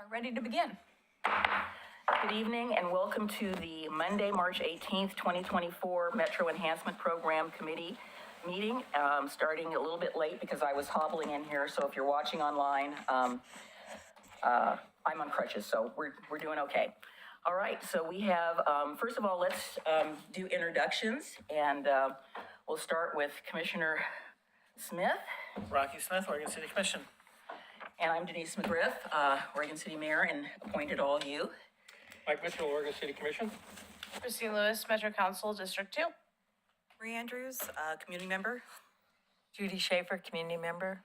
are ready to begin. Good evening and welcome to the Monday, March 18th, 2024 Metro Enhancement Program Committee meeting. Starting a little bit late because I was hobbling in here, so if you're watching online, I'm on crutches, so we're doing okay. All right, so we have, first of all, let's do introductions, and we'll start with Commissioner Smith. Rocky Smith, Oregon City Commission. And I'm Denise McGriff, Oregon City Mayor, and appointed all you. Mike Mitchell, Oregon City Commission. Christine Lewis, Metro Council, District 2. Marie Andrews, community member. Judy Schaefer, community member.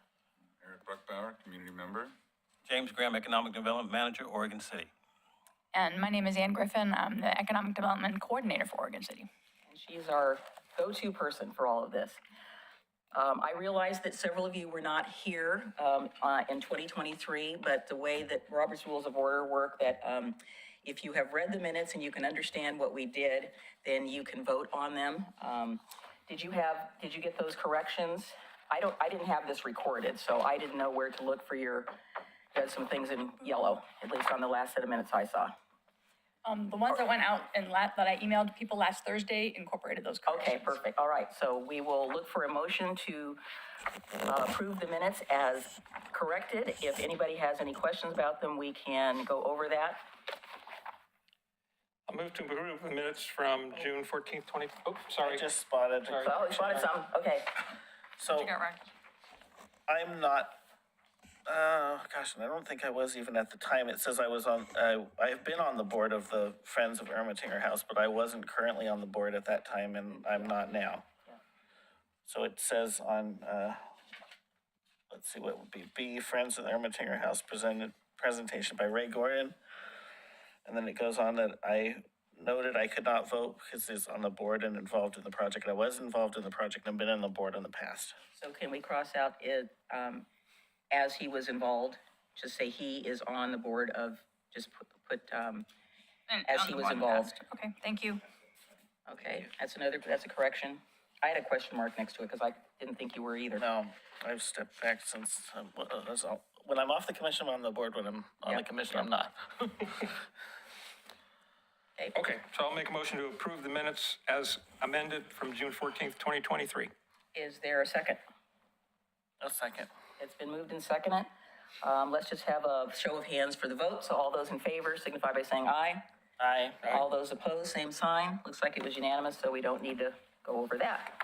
Eric Buckbauer, community member. James Graham, Economic Development Manager, Oregon City. And my name is Ann Griffin. I'm the Economic Development Coordinator for Oregon City. And she's our go-to person for all of this. I realize that several of you were not here in 2023, but the way that Robert's Rules of Order work, that if you have read the minutes and you can understand what we did, then you can vote on them. Did you get those corrections? I didn't have this recorded, so I didn't know where to look for you had some things in yellow, at least on the last set of minutes I saw. The ones that went out and that I emailed people last Thursday incorporated those corrections. Okay, perfect. All right, so we will look for a motion to approve the minutes as corrected. If anybody has any questions about them, we can go over that. I'll move to approve the minutes from June 14th, sorry. I just spotted. Sorry. Oh, you spotted some, okay. So You got right. I'm not, gosh, I don't think I was even at the time. It says I was on, I've been on the board of the Friends of Ermitinger House, but I wasn't currently on the board at that time, and I'm not now. So it says on, let's see, what would be B, Friends of the Ermitinger House presentation by Ray Gordon. And then it goes on that I noted I could not vote because he's on the board and involved in the project. I was involved in the project and been on the board in the past. So can we cross out it, as he was involved, just say he is on the board of, just put And as on he the was one involved. passed. Okay, thank you. Okay, that's a correction. I had a question mark next to it because I didn't think you were either. No, I've stepped back since, when I'm off the commission, I'm on the board. When I'm on Yeah. the commission, I'm not. Okay, so I'll make a motion to approve the minutes as amended from June 14th, 2023. Is there a second? A second. It's been moved and seconded. Let's just have a show of hands for the vote. So all those in favor signify by saying aye. Aye. All those opposed, same sign. Looks like it was unanimous, so we don't need to go over that.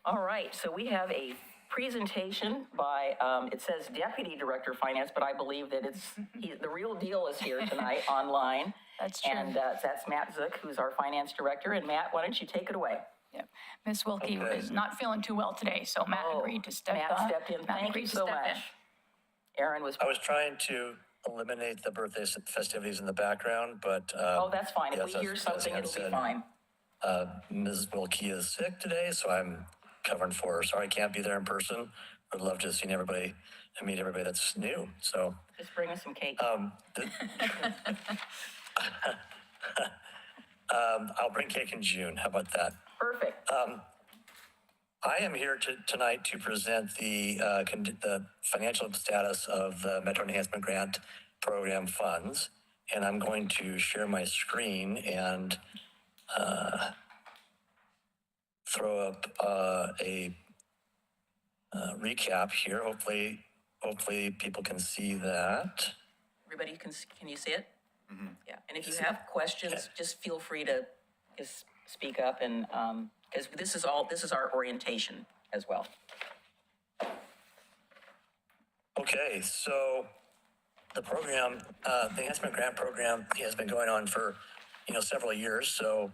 All right, so we have a presentation by, it says Deputy Director of Finance, but I believe that the real deal is here tonight online. That's true. And that's Matt Zook, who's our Finance Director. And Matt, why don't you take it away? Yep. Ms. Wilkie is not feeling too well today, so Matt agreed to step Matt stepped in. Thank you agreed to so step much. Aaron was. I was trying to eliminate the birthday festivities in the background, but. Oh, that's fine. If yes, we hear as something, Ann it'll be said, fine. Ms. Wilkie is sick today, so I'm covering for her. Sorry I can't be there in person. I'd love to see everybody and meet everybody that's new, so. Just bring us some cake. I'll bring cake in June. How about that? Perfect. I am here tonight to present the financial status of the Metro Enhancement Grant Program funds, and I'm going to share my screen and throw up a recap here. Hopefully people can see that. Everybody can you see it? Mm-hmm. Yeah. And if you have questions, just feel free to just speak up, and because this is our orientation as well. Okay, so the program, the Enhancement Grant Program has been going on for, several years. So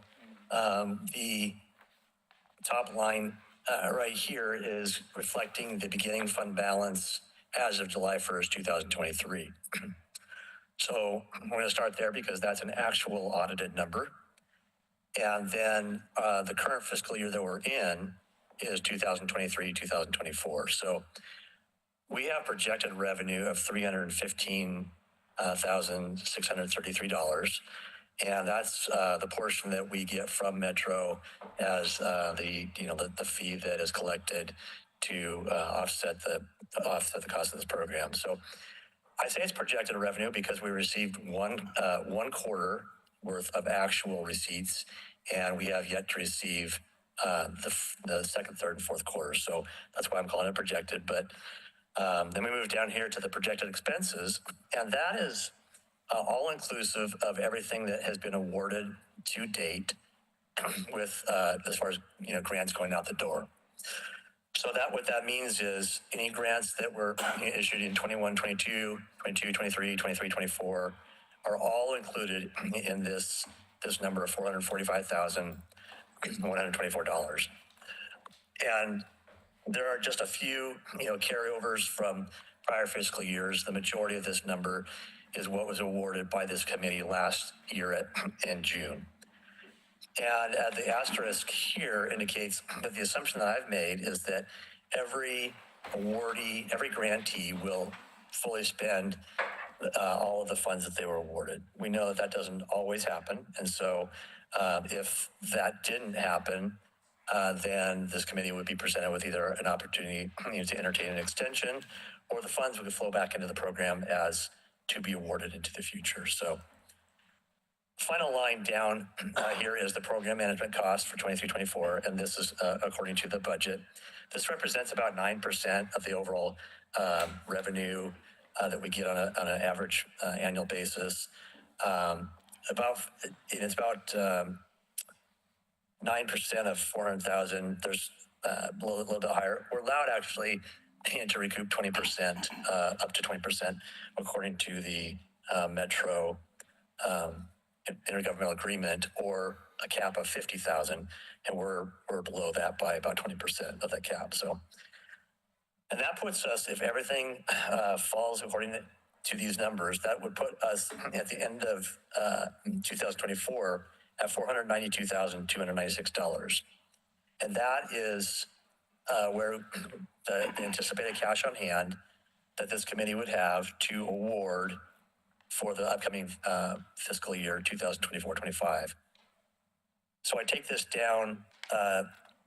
the top line right here is reflecting the beginning fund balance as of July 1st, 2023. So I'm going to start there because that's an actual audited number. And then the current fiscal year that we're in is 2023, 2024. So we have projected revenue of $315,633. And that's the portion that we get from Metro as the fee that is collected to offset the cost of this program. So I say it's projected revenue because we received one quarter worth of actual receipts, and we have yet to receive the second, third, and fourth quarter. So that's why I'm calling it projected. But then we move down here to the projected expenses, and that is all inclusive of everything that has been awarded to date with as far as grants going out the door. So that what that means is any grants that were issued in 21, 22, 22, 23, 23, 24 are all included in this number of $445,124. And there are just a few, carryovers from prior fiscal years. The majority of this number is what was awarded by this committee last year in June. And the asterisk here indicates that the assumption that I've made is that every awardee, every grantee will fully spend all of the funds that they were awarded. We know that that doesn't always happen. And so if that didn't happen, then this committee would be presented with either an opportunity to entertain an extension, or the funds would flow back into the program as to be awarded into the future. So final line down here is the program management cost for 23-24, and this is according to the budget. This represents about 9% of the overall revenue that we get on an average annual basis. It's about 9% of 400,000. There's a little bit higher. We're allowed actually to recoup 20%, up to 20%, according to the Metro intergovernmental agreement, or a cap of 50,000, and we're below that by about 20% of that cap. So, and that puts us, if everything falls according to these numbers, that would put us at the end of 2024 at $492,296, and that is where the anticipated cash on hand that this committee would have to award for the upcoming fiscal year 2024-25. So I take this down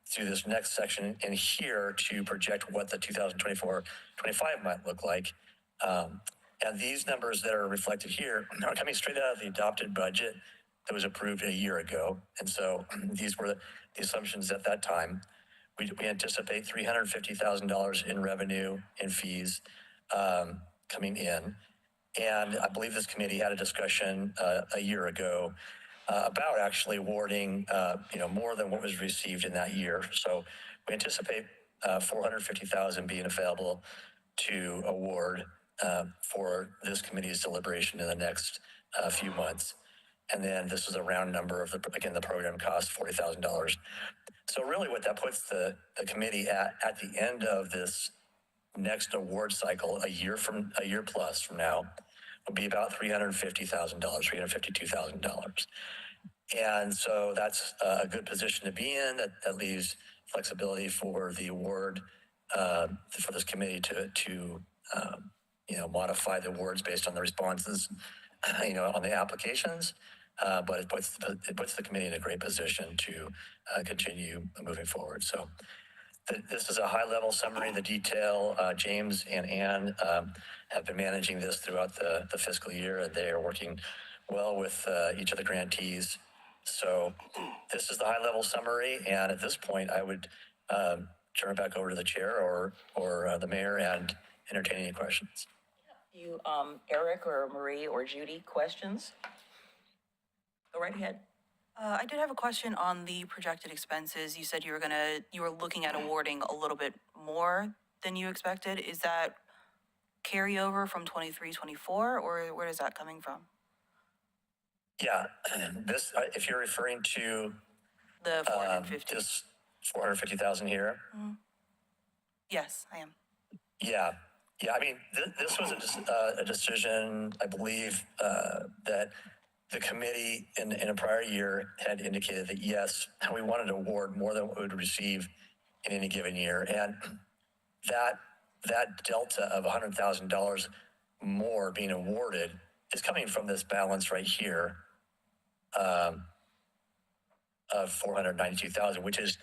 through this next section in here to project what the 2024-25 might look like. And these numbers that are reflected here are coming straight out of the adopted budget that was approved a year ago. And so these were the assumptions at that time. We anticipate $350,000 in revenue in fees coming in. And I believe this committee had a discussion a year ago about actually awarding, more than what was received in that year. So we anticipate $450,000 being available to award for this committee's deliberation in the next few months. And then this is a round number of the program cost, $40,000. So really what that puts the committee at the end of this next award cycle, a year plus from now, will be about $350,000, $352,000. And so that's a good position to be in. That leaves flexibility for the award for this committee to modify the awards based on the responses, on the applications. But it puts the committee in a great position to continue moving forward. So this is a high-level summary. The detail, James and Ann have been managing this throughout the fiscal year, and they are working well with each of the grantees. So this is the high-level summary, and at this point, I would turn it back over to the chair or the mayor and entertain any questions. You, Eric or Marie or Judy, questions? Go right ahead. I did have a question on the projected expenses. You said you were looking at awarding a little bit more than you expected. Is that carryover from 23-24, or where is that coming from? Yeah, this, if you're referring to The 450. this 450,000 here. Mm-hmm. Yes, I am. Yeah. I mean, this was a decision, I believe, that the committee in a prior year had indicated that, yes, we wanted to award more than what we would receive in any given year. And that delta of $100,000 more being awarded is coming from this balance right here of $492,000, which is,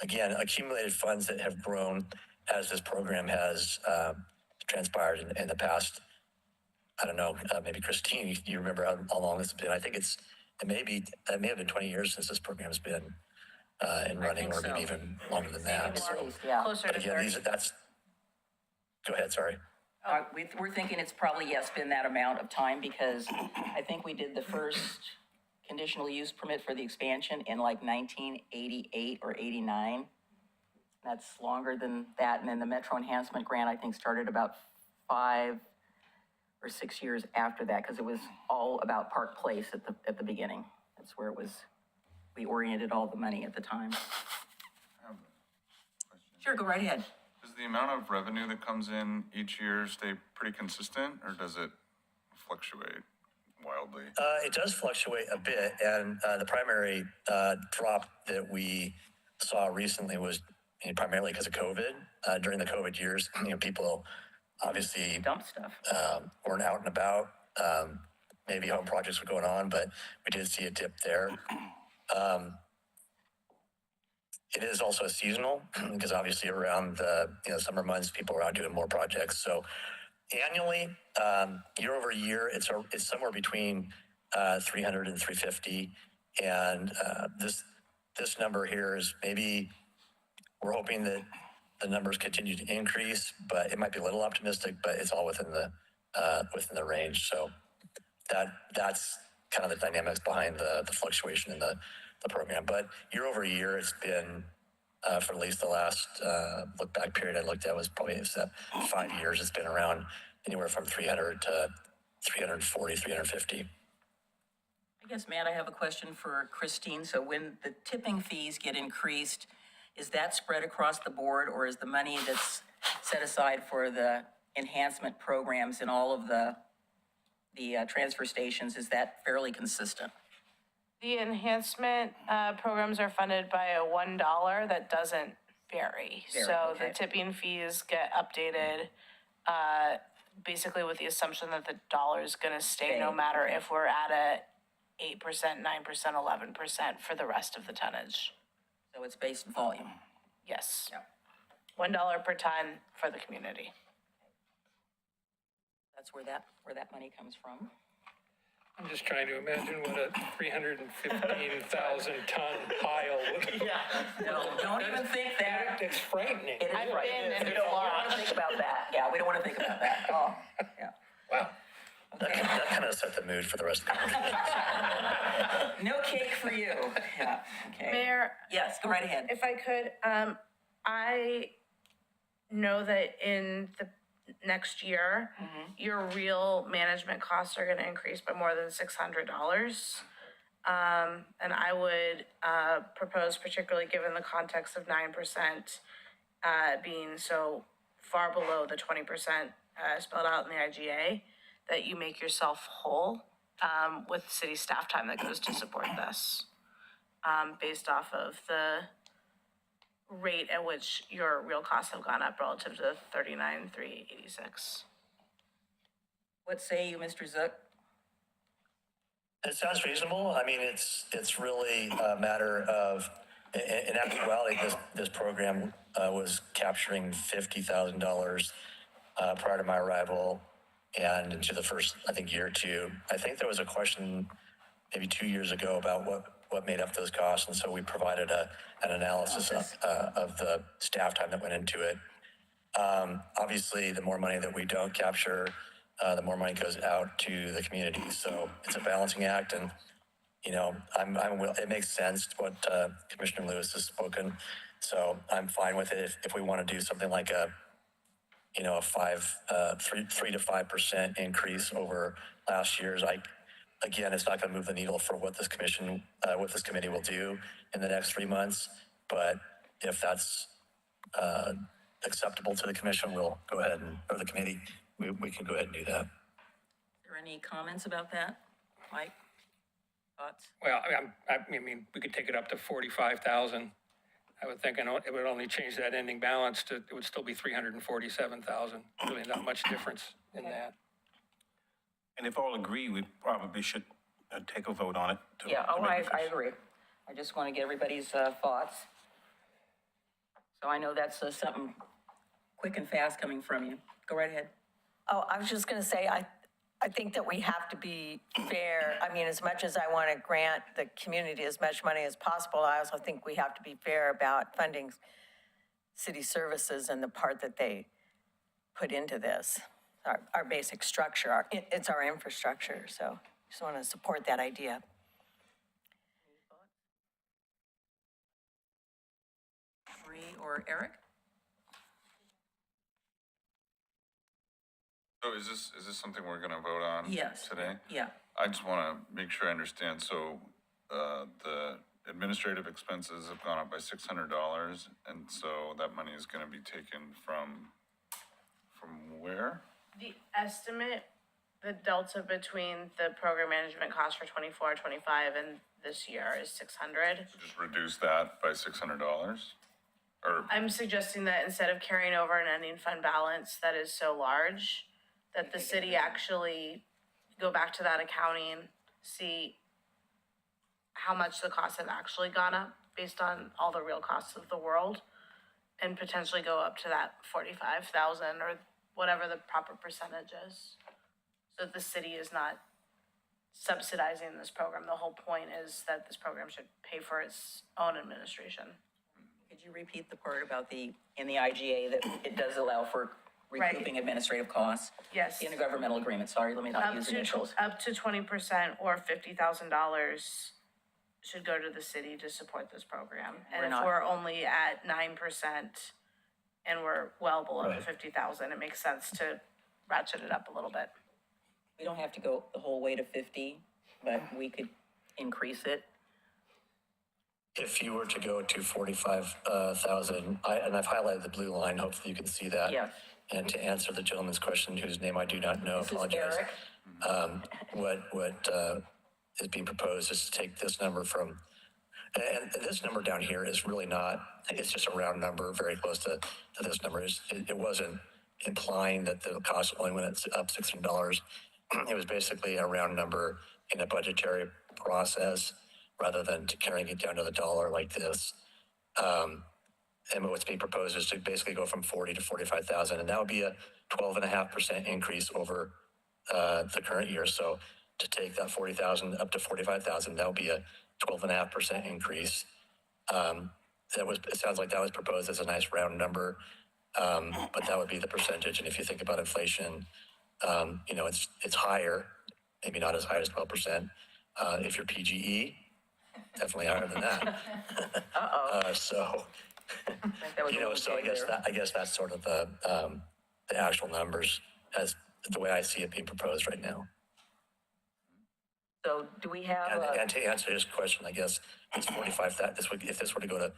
again, accumulated funds that have grown as this program has transpired in the past I don't know, maybe Christine, you remember how long this has been? I think it may have been 20 years since this program's been in running, think or maybe so. even longer than that. At So, least, yeah. Closer but to again, 30. go ahead, sorry. We're thinking it's probably, yes, been that amount of time, because I think we did the first conditional use permit for the expansion in like 1988 or 89. That's longer than that. And then the Metro Enhancement Grant, I think, started about 5 or 6 years after that, because it was all about Park Place at the beginning. That's where we oriented all the money at the time. Sure, go right ahead. Does the amount of revenue that comes in each year stay pretty consistent, or does it fluctuate wildly? It does fluctuate a bit, and the primary drop that we saw recently was primarily because of COVID. During the COVID years, people obviously Dump stuff. weren't out and about. Maybe home projects were going on, but we did see a dip there. It is also seasonal because obviously around the summer months, people are out doing more projects. So annually, year over year, it's somewhere between 300 and 350. And this number here is maybe we're hoping that the numbers continue to increase, but it might be a little optimistic, but it's all within the range. So that's kind of the dynamics behind the fluctuation in the program. But year over year, it's been for at least the last look back period I looked at was probably 5 years. It's been around anywhere from 300 to 340, 350. I guess, Matt, I have a question for Christine. So when the tipping fees get increased, is that spread across the board, or is the money that's set aside for the enhancement programs in all of the transfer stations, is that fairly consistent? The enhancement programs are funded by a $1 that doesn't vary. So okay. the tipping fees get updated basically with the assumption that the dollar is going to stay no matter if we're at a 8%, 9%, 11% for the rest of the tonnage. So it's based on volume. Yes. Yeah. $1 per ton for the community. That's where that money comes from. I'm just trying to imagine what a 315,000 ton pile would. No, don't even think that. It's frightening. It is I've right. been in We don't want to think about that. Yeah, we don't want to think about that. Oh, yeah. Wow. That kind of set the mood for the rest of the conversation. No cake for you. Yeah, okay. Mayor, Yes, go right ahead. if I could, I know that in the next year, your real management costs are gonna increase by more than $600. And I would, propose, particularly given the context of 9%, being so far below the 20%, spelled out in the IGA, that you make yourself whole, with city staff time that goes to support this, based off of the rate at which your real costs have gone up relative to the 39,386. What say you, Mr. Zook? It sounds reasonable. I mean, it's really a matter of, in actuality, this program was capturing $50,000 prior to my arrival, and into the first, I think, year or two. I think there was a question maybe 2 years ago about what made up those costs, and so we provided an analysis of the staff time that went into it. Obviously, the more money that we don't capture, the more money goes out to the community. So it's a balancing act, and it makes sense what Commissioner Lewis has spoken. So I'm fine with it if we want to do something like a 3 to 5% increase over last year's. Again, it's not going to move the needle for what this committee will do in the next 3 months. But if that's acceptable to the commission, we'll go ahead or the committee, we can go ahead and do that. Are there any comments about that? Mike? Thoughts? Well, I mean, we could take it up to 45,000. I would think, and it would only change that ending balance to, it would still be 347,000. Really not much difference in that. And if all agree, we probably should take a vote on it. Yeah, I agree. I just want to get everybody's thoughts. So I know that's something quick and fast coming from you. Go right ahead. Oh, I was just going to say, I think that we have to be fair. I mean, as much as I want to grant the community as much money as possible, I also think we have to be fair about funding city services and the part that they put into this. Our basic structure, it's our infrastructure, so just want to support that idea. Marie or Eric? So is this something we're gonna vote on Yes. today? Yeah. I just wanna make sure I understand, so, the administrative expenses have gone up by $600, and so that money is gonna be taken from where? The estimate, the delta between the program management cost for 24, 25, and this year is 600. Just reduce that by $600? Or, I'm suggesting that instead of carrying over an ending fund balance that is so large, that the city actually go back to that accounting, see how much the costs have actually gone up based on all the real costs of the world, and potentially go up to that 45,000 or whatever the proper percentage is. So that the city is not subsidizing this program. The whole point is that this program should pay for its own administration. Could you repeat the part about in the IGA that it does allow for Right. recouping administrative costs? Yes. The intergovernmental agreement, sorry, let me not use initials. Up to 20% or $50,000 should go to the city to support this program. And if not- we're only at 9% and we're well below the Right. 50,000, it makes sense to ratchet it up a little bit. We don't have to go the whole way to 50, but we could increase it. If you were to go to 45,000, and I've highlighted the blue line, hopefully you can see that. Yes. And to answer the gentleman's question, whose name I do not know, This is apologize. Eric. What is being proposed is to take this number from, and this number down here is really not, it's just a round number, very close to this number. It wasn't implying that the cost only went up $600. It was basically a round number in a budgetary process rather than to carrying it down to the dollar like this. And what's being proposed is to basically go from 40 to 45,000, and that would be a 12.5% increase over the current year. So to take that 40,000 up to 45,000, that would be a 12.5% increase. It sounds like that was proposed as a nice round number, but that would be the percentage. And if you think about inflation, it's higher, maybe not as high as 12%. If you're PGE, definitely higher than that. So. That was So I guess that's sort of the actual numbers as the way I see it being proposed right now. So do we have, And to answer his question, I guess it's 45, if this were to go to,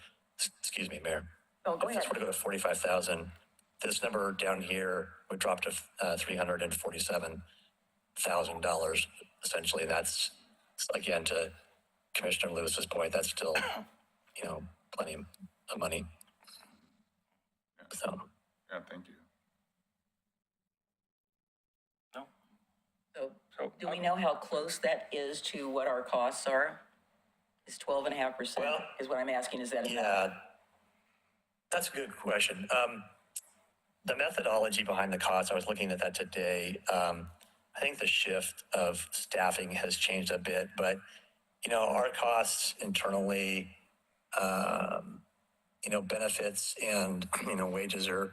excuse me, Mayor. oh, go If ahead. this were to go to 45,000, this number down here would drop to $347,000 essentially. That's, again, to Commissioner Lewis's point, that's still, plenty of money. So. yeah, thank you. So So, do we know how close that is to what our costs are? Is 12.5% Well, is what I'm asking, is that enough? Yeah, that's a good question. The methodology behind the costs, I was looking at that today. I think the shift of staffing has changed a bit, but, our costs internally, benefits and, wages the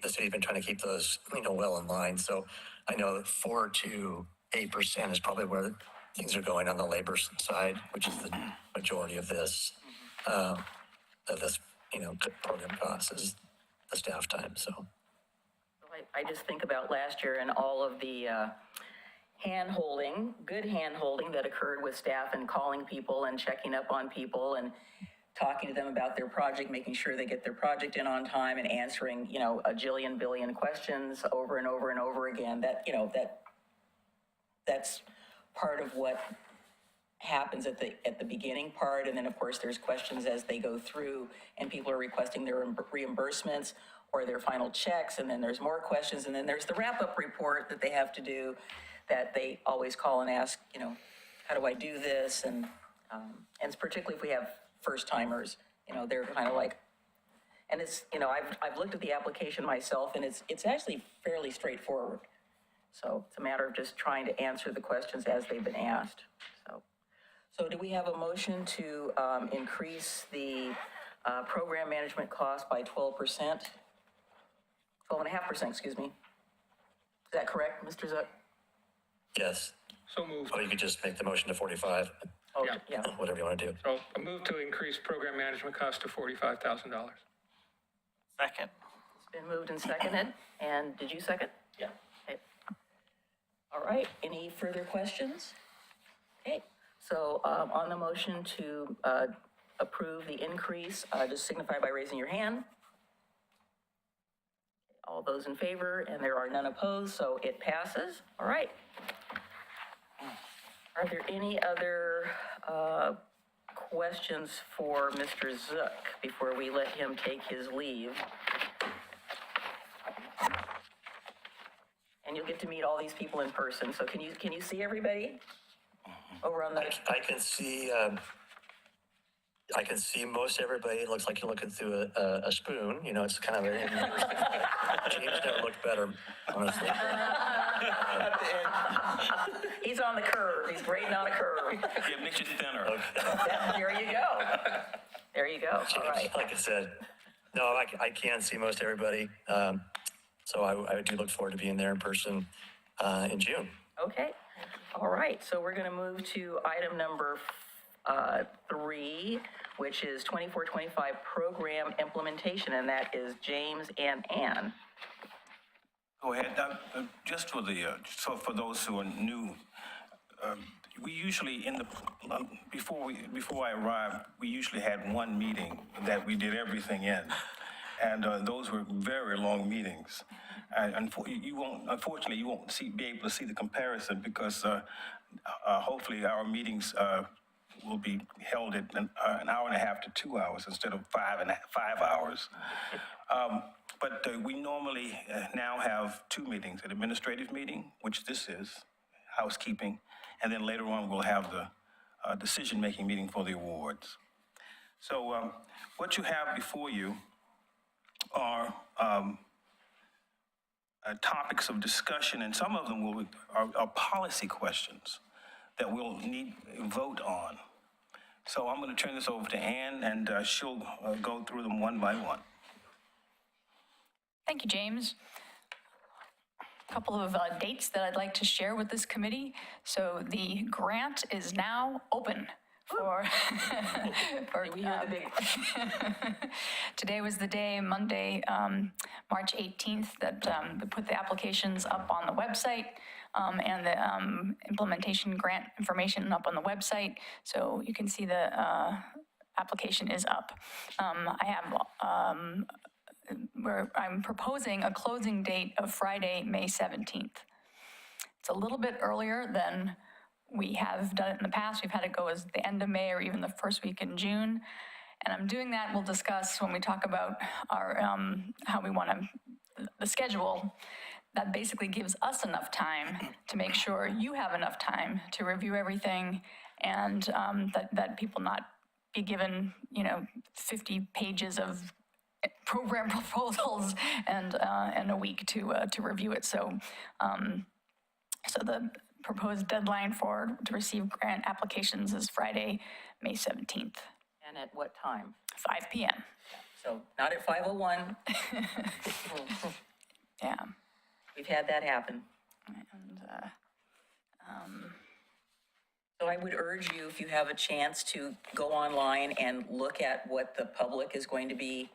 city's been trying to keep those, well in line. So I know that 4 to 8% is probably where things are going on the labor side, which is the majority of this, program costs is the staff time, so. I just think about last year and all of the good hand-holding that occurred with staff and calling people and checking up on people and talking to them about their project, making sure they get their project in on time and answering, a billion questions over and over and over again. That's part of what happens at the beginning part. And then, of course, there's questions as they go through and people are requesting their reimbursements or their final checks. And then there's more questions. And then there's the wrap-up report that they have to do that they always call and ask, how do I do this? And it's particularly if we have first timers, they're kind of like, and it's, I've looked at the application myself and it's actually fairly straightforward. So it's a matter of just trying to answer the questions as they've been asked, so. So do we have a motion to increase the program management cost by 12%? 12.5%, excuse me. Is that correct, Mr. Zook? Yes. So moved. Or you could just make the motion to 45, Oh, Yeah. yeah. whatever you want to do. So a move to increase program management cost to $45,000. Second. It's been moved and seconded, and did you second? Yeah. Okay. All right, any further questions? Okay, so on the motion to approve the increase, just signify by raising your hand. All those in favor, and there are none opposed, so it passes. All right. Are there any other questions for Mr. Zook before we let him take his leave? And you'll get to meet all these people in person, so can you see everybody? Over on the, I can see most everybody. It looks like you're looking through a spoon, you know, it's kind of James never looked better, honestly. he's on the curve, he's grading on a curve. Yeah, makes you thinner. There you go. There you go, all right. Like I said, no, I can see most everybody. So I do look forward to being there in person in June. Okay, all right, so we're gonna move to item number 3, which is 24-25 program implementation, and that is James and Ann. Go ahead. Just for the, so for those who are new, we usually before I arrived, we usually had one meeting that we did everything in. And those were very long meetings. And unfortunately, you won't be able to see the comparison because hopefully our meetings will be held at an hour and a half to 2 hours instead of 5 hours. But we normally now have 2 meetings, an administrative meeting, which this is, housekeeping, and then later on we'll have the decision-making meeting for the awards. So what you have before you are topics of discussion, and some of them are policy questions that we'll need a vote on. So I'm going to turn this over to Ann, and she'll go through them one by one. Thank you, James. A couple of dates that I'd like to share with this committee. So the grant is now open for, We hear the big, today was the day, Monday, March 18th, that we put the applications up on the website and the implementation grant information up on the website. So you can see the application is up. I'm proposing a closing date of Friday, May 17th. It's a little bit earlier than we have done it in the past. We've had it go as the end of May or even the first week in June. And I'm doing that, we'll discuss when we talk about our, how we want the schedule. That basically gives us enough time to make sure you have enough time to review everything and that people not be given, 50 pages of program proposals and a week to review it. So the proposed deadline to receive grant applications is Friday, May 17th, and at what time? 5 p.m. So not at 5:01. Yeah. We've had that happen. And, So I would urge you, if you have a chance, to go online and look at what the public is going to be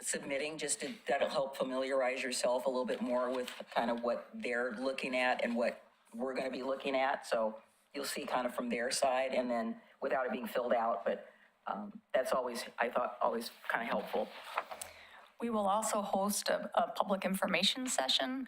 submitting, that'll help familiarize yourself a little bit more with kind of what they're looking at and what we're going to be looking at. So you'll see kind of from their side, and then without it being filled out, but that's always, I thought, always kind of helpful. we will also host a public information session.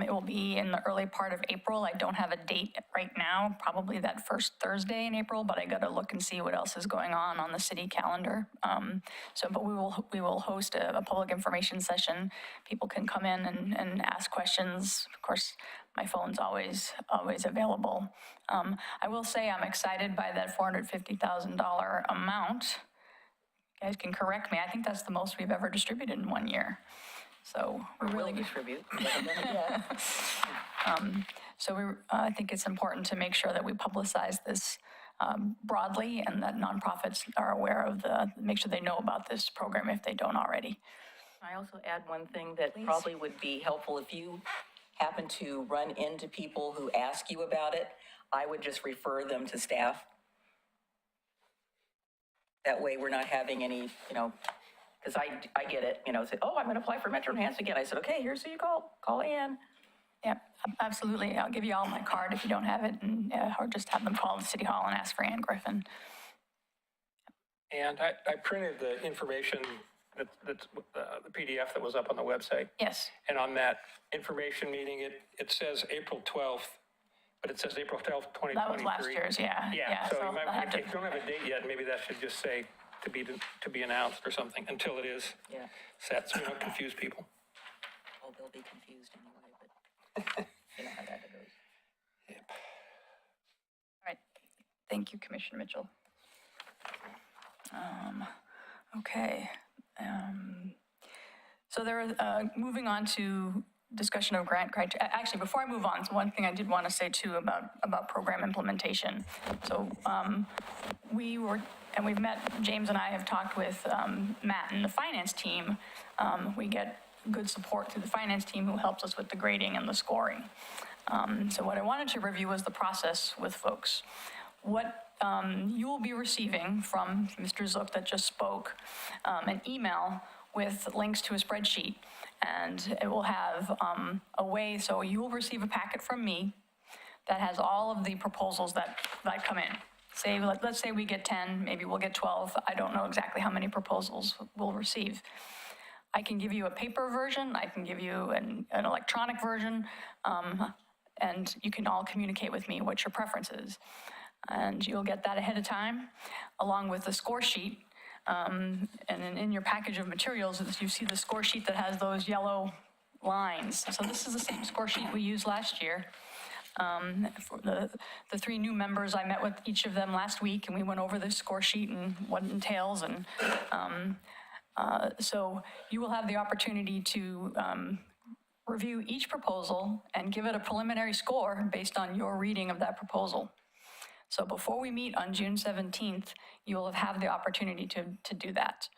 It will be in the early part of April. I don't have a date right now, probably that first Thursday in April, but I got to look and see what else is going on the city calendar. But we will host a public information session. People can come in and ask questions. Of course, my phone's always available. I will say I'm excited by that $450,000 amount. You guys can correct me. I think that's the most we've ever distributed in one year. So we Will really, distribute. We haven't done it yet. I think it's important to make sure that we publicize this broadly and that nonprofits are aware of make sure they know about this program if they don't already. I also add one thing that probably would be helpful if you happen to run into people who ask you about it, I would just refer them to staff. That way we're not having any, because I get it, say, oh, I'm going to apply for Metro Enhanced again. I said, okay, here's who you call Ann. Yeah, absolutely. I'll give you all my card if you don't have it, or just have them call the City Hall and ask for Ann Griffin. And I printed the information that's the PDF that was up on the website. Yes. And on that information meeting, it says April 12th, but it says April 12th, 2023. That was last year's, yeah. Yeah, so you might, I'll have if you don't have a date yet, maybe that should just say to be announced or something until it is set, so we don't confuse people. Oh, they'll be confused anyway, but you know how that goes. Yep. All right. Thank you, Commissioner Mitchell. Okay. So moving on to discussion of grant criteria. Actually, before I move on, so one thing I did want to say too about program implementation. So we've met, James and I have talked with Matt and the finance team. We get good support through the finance team who helps us with the grading and the scoring. So what I wanted to review was the process with folks. What you will be receiving from Mr. Zook that just spoke, an email with links to a spreadsheet, and it will have a way, so you will receive a packet from me that has all of the proposals that come in. Let's say we get 10, maybe we'll get 12. I don't know exactly how many proposals we'll receive. I can give you a paper version, I can give you an electronic version, and you can all communicate with me what your preference is. And you'll get that ahead of time, along with the score sheet. And in your package of materials, you see the score sheet that has those yellow lines. So this is the same score sheet we used last year. For the 3 new members, I met with each of them last week, and we went over the score sheet and what it entails. And so you will have the opportunity to review each proposal and give it a preliminary score based on your reading of that proposal. So before we meet on June 17th, you will have the opportunity to do that.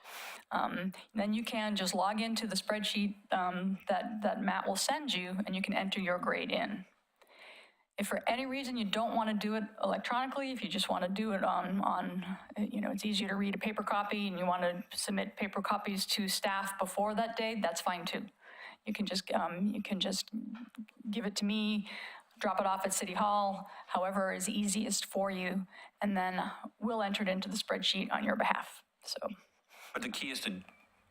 Then you can just log into the spreadsheet that Matt will send you, and you can enter your grade in. If for any reason you don't want to do it electronically, if you just want to do it on it's easier to read a paper copy and you want to submit paper copies to staff before that day, that's fine too. You can just give it to me, drop it off at City Hall, however is easiest for you, and then we'll enter it into the spreadsheet on your behalf, so. But the key is if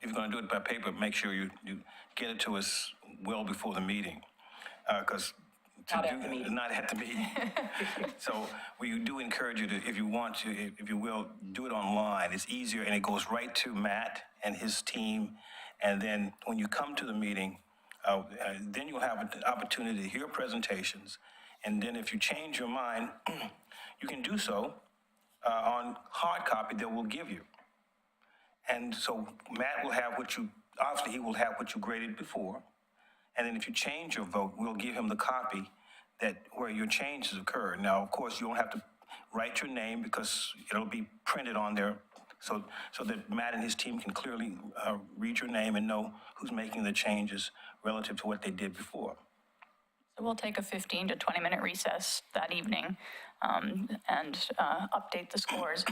you're going to do it by paper, make sure you get it to us well before the meeting, because Not at the meeting. Not at the meeting. So we do encourage you to, if you want to, if you will, do it online. It's easier, and it goes right to Matt and his team, and then when you come to the meeting, then you'll have an opportunity to hear presentations, and then if you change your mind, you can do so on hard copy that we'll give you. And so Matt will have obviously he will have what you graded before, and then if you change your vote, we'll give him the copy where your changes occur. Now, of course, you don't have to write your name because it'll be printed on there, so that Matt and his team can clearly read your name and know who's making the changes relative to what they did before. So we'll take a 15 to 20-minute recess that evening and update the scores.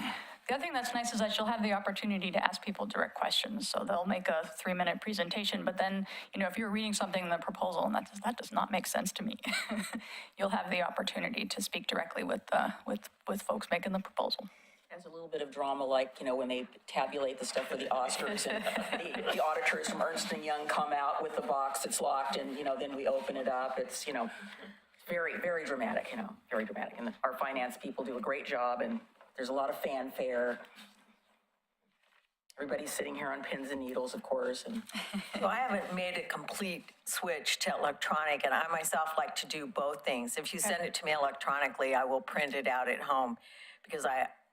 The other thing that's nice is that you'll have the opportunity to ask people direct questions. So they'll make a 3-minute presentation, but then, if you're reading something in the proposal and that does not make sense to me, you'll have the opportunity to speak directly with folks making the proposal. Has a little bit of drama, like, when they tabulate the stuff for the Oscars and the auditors from Ernst & Young come out with the box that's locked and, then we open it up. It's, very, very dramatic, very dramatic. And our finance people do a great job, and there's a lot of fanfare. Everybody's sitting here on pins and needles, of course, and So I haven't made a complete switch to electronic, and I myself like to do both things. If you send it to me electronically, I will print it out at home because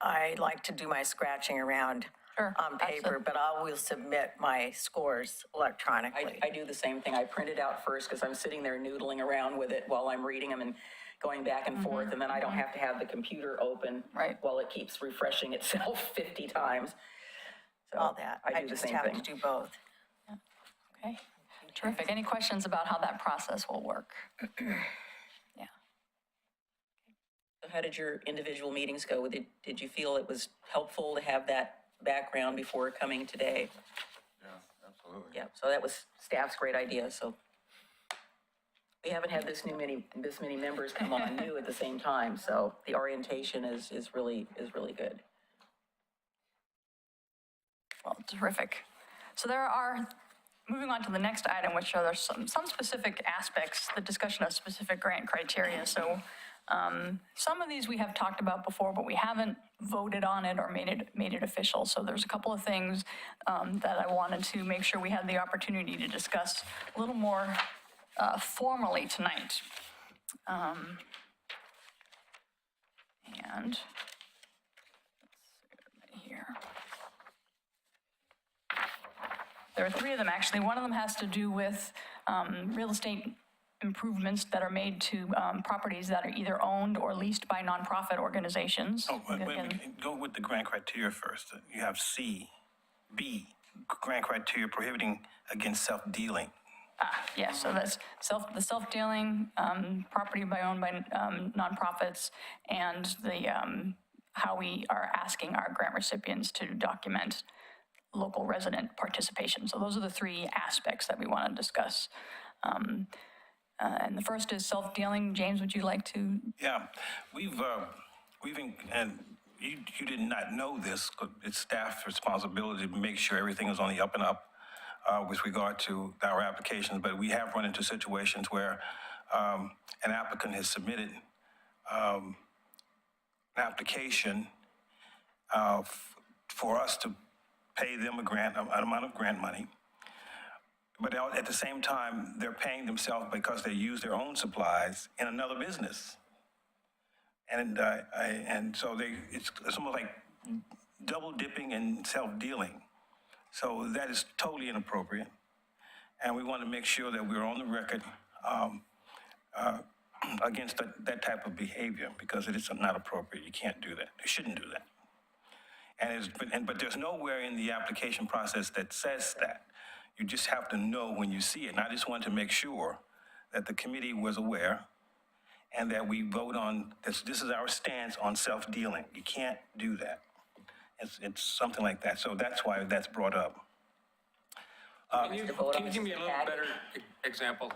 I like to do my scratching around Sure, on paper, but I will submit my scores electronically. I do the same thing. I print it out first because I'm sitting there noodling around with it while I'm reading them and going back and forth, and then I don't have to have the computer open Right. while it keeps refreshing itself 50 times. So All that. I I do the just same have thing. to do both. Okay, terrific. Any questions about how that process will work? Yeah. So how did your individual meetings go? Did you feel it was helpful to have that background before coming today? Yeah, absolutely. Yeah, so that was staff's great idea, so. We haven't had this many members come on new at the same time, so the orientation is really good. Well, terrific. So there are, moving on to the next item, which are there's some specific aspects, the discussion of specific grant criteria. So some of these we have talked about before, but we haven't voted on it or made it official. So there's a couple of things that I wanted to make sure we had the opportunity to discuss a little more formally tonight. And let's see here. There are three of them, actually. One of them has to do with real estate improvements that are made to properties that are either owned or leased by nonprofit organizations. Oh, wait, And- go with the grant criteria first. You have B, grant criteria prohibiting against self-dealing. Yeah, so that's the self-dealing, property owned by nonprofits, and the, how we are asking our grant recipients to document local resident participation. So those are the three aspects that we want to discuss. And the first is self-dealing. James, would you like to? Yeah, and you did not know this, but it's staff's responsibility to make sure everything is on the up and up with regard to our applications, but we have run into situations where an applicant has submitted an application for us to pay them an amount of grant money, but at the same time, they're paying themselves because they use their own supplies in another business. And so it's almost like double dipping and self-dealing. So that is totally inappropriate. And we want to make sure that we're on the record against that type of behavior, because it is not appropriate. You can't do that. You shouldn't do that. But there's nowhere in the application process that says that. You just have to know when you see it. And I just want to make sure that the committee was aware and that we vote on this. This is our stance on self-dealing. You can't do that. It's something like that. So that's why that's brought up. Can you give me a little better example?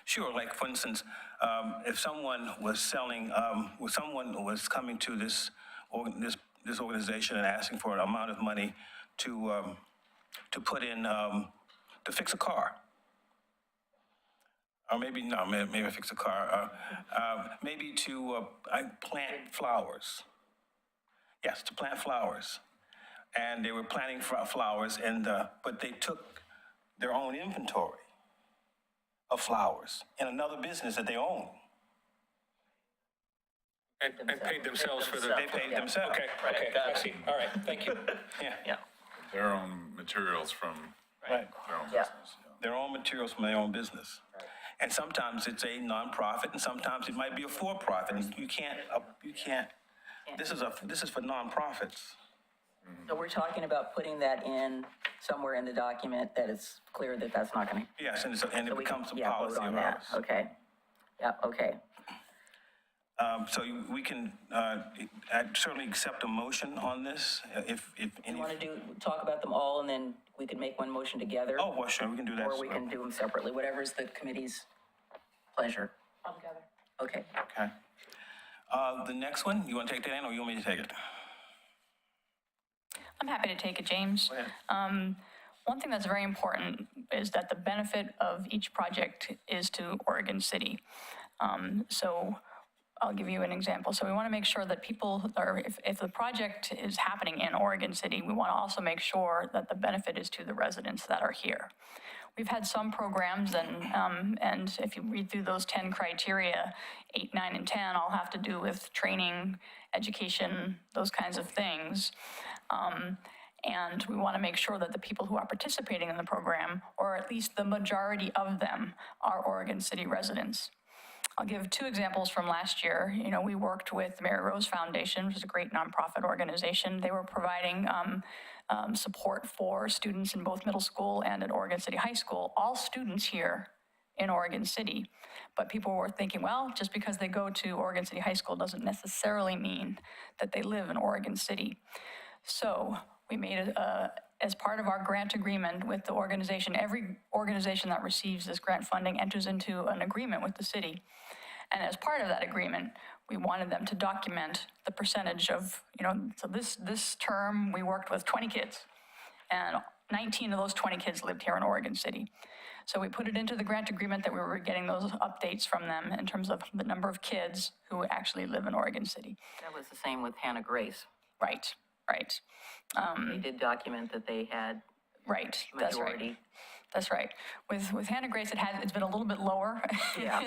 Sure, like for instance, if someone was selling, someone was coming to this organization and asking for an amount of money to put in, to fix a car. Or maybe fix a car. Maybe to plant flowers. Yes, to plant flowers. And they were planting flowers, but they took their own inventory of flowers in another business that they own. And paid themselves for the. They paid themselves. Okay, I see. All right, thank you. Yeah. Their own materials from Right. their own Yeah. business. Yeah. Their own materials from their own business. And sometimes it's a nonprofit, and sometimes it might be a for-profit. And you can't. This is for nonprofits. So we're talking about putting that in somewhere in the document that it's clear that that's not going to. Yes, and it becomes a vote policy on of that. ours. Okay. Yeah, okay. So we can I'd certainly accept a motion on this if any. You want to talk about them all and then we could make one motion together? Oh, well, sure, we can do that. Or we can do them separately, whatever's the committee's pleasure. All together. Okay. Okay. The next one, you want to take that in, or you want me to take it? I'm happy to take it, James. Go ahead. One thing that's very important is that the benefit of each project is to Oregon City. So I'll give you an example. So we want to make sure that people, or if the project is happening in Oregon City, we want to also make sure that the benefit is to the residents that are here. We've had some programs, and if you read through those 10 criteria, 8, 9, and 10 all have to do with training, education, those kinds of things. And we want to make sure that the people who are participating in the program, or at least the majority of them, are Oregon City residents. I'll give two examples from last year. You know, we worked with the Mary Rose Foundation, which is a great nonprofit organization. They were providing support for students in both middle school and at Oregon City High School, all students here in Oregon City. But people were thinking, well, just because they go to Oregon City High School doesn't necessarily mean that they live in Oregon City. So we made as part of our grant agreement with the organization, every organization that receives this grant funding enters into an agreement with the city. And as part of that agreement, we wanted them to document the percentage of, you know, so this term, we worked with 20 kids, and 19 of those 20 kids lived here in Oregon City. So we put it into the grant agreement that we were getting those updates from them in terms of the number of kids who actually live in Oregon City. That was the same with Hannah Grace. Right, right. They did document that they had Right, that's right. majority. That's right. With Hannah Grace, it's been a little bit lower. Yeah.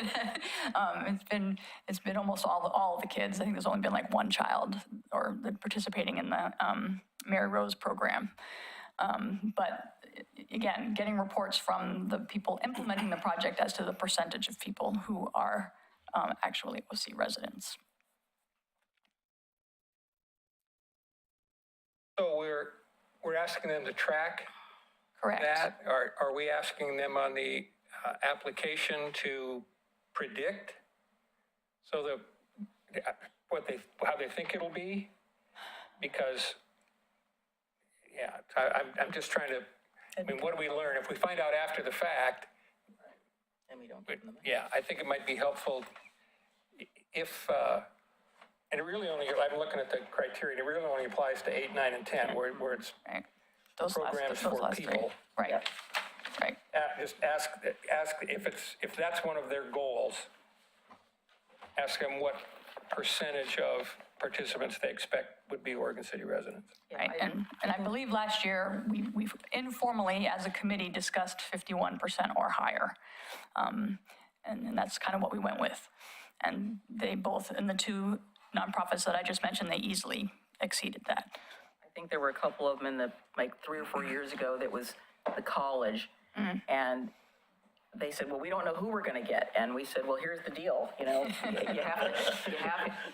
It's been almost all of the kids. I think there's only been like one child or participating in the Mary Rose program. But again, getting reports from the people implementing the project as to the percentage of people who are actually OC residents. So we're asking them to track Correct. that? Are we asking them on the application to predict? So how they think it'll be? Because, yeah, I'm just trying to, I mean, what do we learn? If we find out after the fact, And we don't give them the money. yeah, I think it might be helpful if, and it really only, I'm looking at the criteria, and it really only applies to 8, 9, and 10, where it's Right. Those programs those for last three. people. Right, right. Just ask if that's one of their goals, ask them what percentage of participants they expect would be Oregon City residents. Right, and I believe last year, we informally, as a committee, discussed 51% or higher. And that's kind of what we went with. And they both, in the two nonprofits that I just mentioned, they easily exceeded that. I think there were a couple of them in the, like 3 or 4 years ago, that was the college. And they said, well, we don't know who we're going to get. And we said, well, here's the deal. You know, you have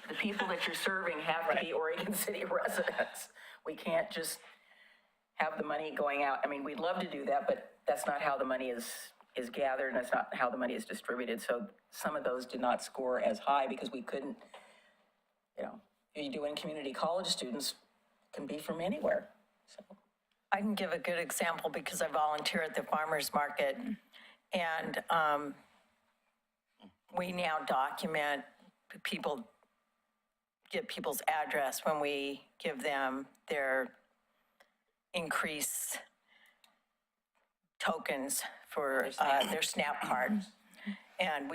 the people that you're serving have to be Oregon City residents. We can't just have the money going out. I mean, we'd love to do that, but that's not how the money is gathered, and that's not how the money is distributed. So some of those did not score as high because we couldn't, you know, you do in community college students can be from anywhere. So I can give a good example because I volunteer at the farmer's market, and we now document get people's address when we give them their increase tokens for their SNAP card. And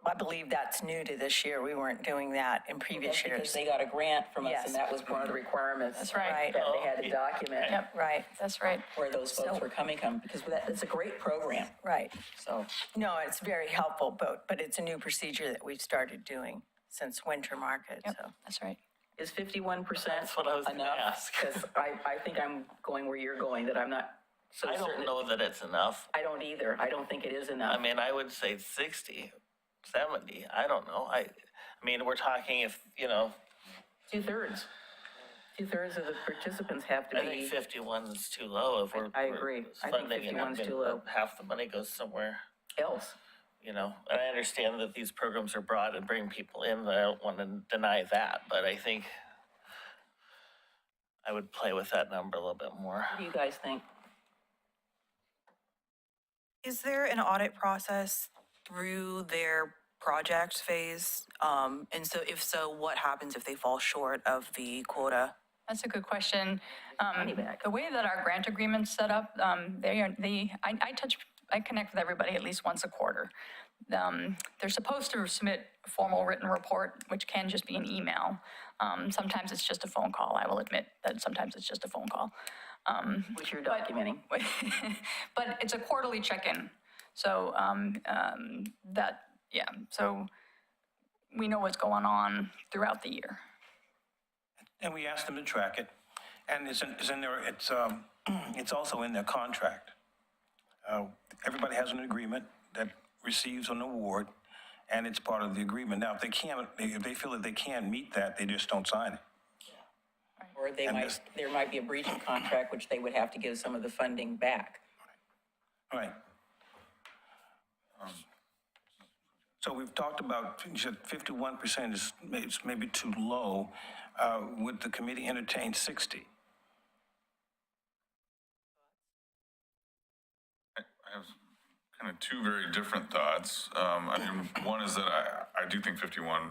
I believe that's new to this year. We weren't doing that in previous that's because years. they got a grant from us, Yes. and that was one of the requirements. That's right. That they had to document Yep, Right, that's right. where those folks were coming from, because it's a great program. right. So No, it's very helpful, but it's a new procedure that we've started doing since winter market, Yep, so. that's right. is 51% That's what I was gonna enough? ask. Because I think I'm going where you're going, that I'm not so I certain. don't know that it's enough. I don't either. I don't think it is enough. I mean, I would say 60, 70, I don't know. I mean, we're talking if, you know, 2/3. 2/3 of the participants have to I think be 51 is too low if we're. I agree. I think Funding it, 51 's too low. half the money goes somewhere, else. you know. And I understand that these programs are broad and bring people in, I don't want to deny that, but I think I would play with that number a little bit more. What do you guys think? Is there an audit process through their project phase? And so if so, what happens if they fall short of the quota? That's a good question. Money back. The way that our grant agreement's set up, I connect with everybody at least once a quarter. They're supposed to submit a formal written report, which can just be an email. Sometimes it's just a phone call. I will admit that sometimes it's just a phone call. Which you're documenting. But it's a quarterly check-in. So so we know what's going on throughout the year. And we asked them to track it. And it's in their, it's also in their contract. Everybody has an agreement that receives an award, and it's part of the agreement. Now, if they feel that they can't meet that, they just don't sign it. Or there might be a breach of contract, which they would have to give some of the funding back. All right. So we've talked about, you said 51% is maybe too low. Would the committee entertain 60? I have kind of two very different thoughts. I mean, one is that I do think 51%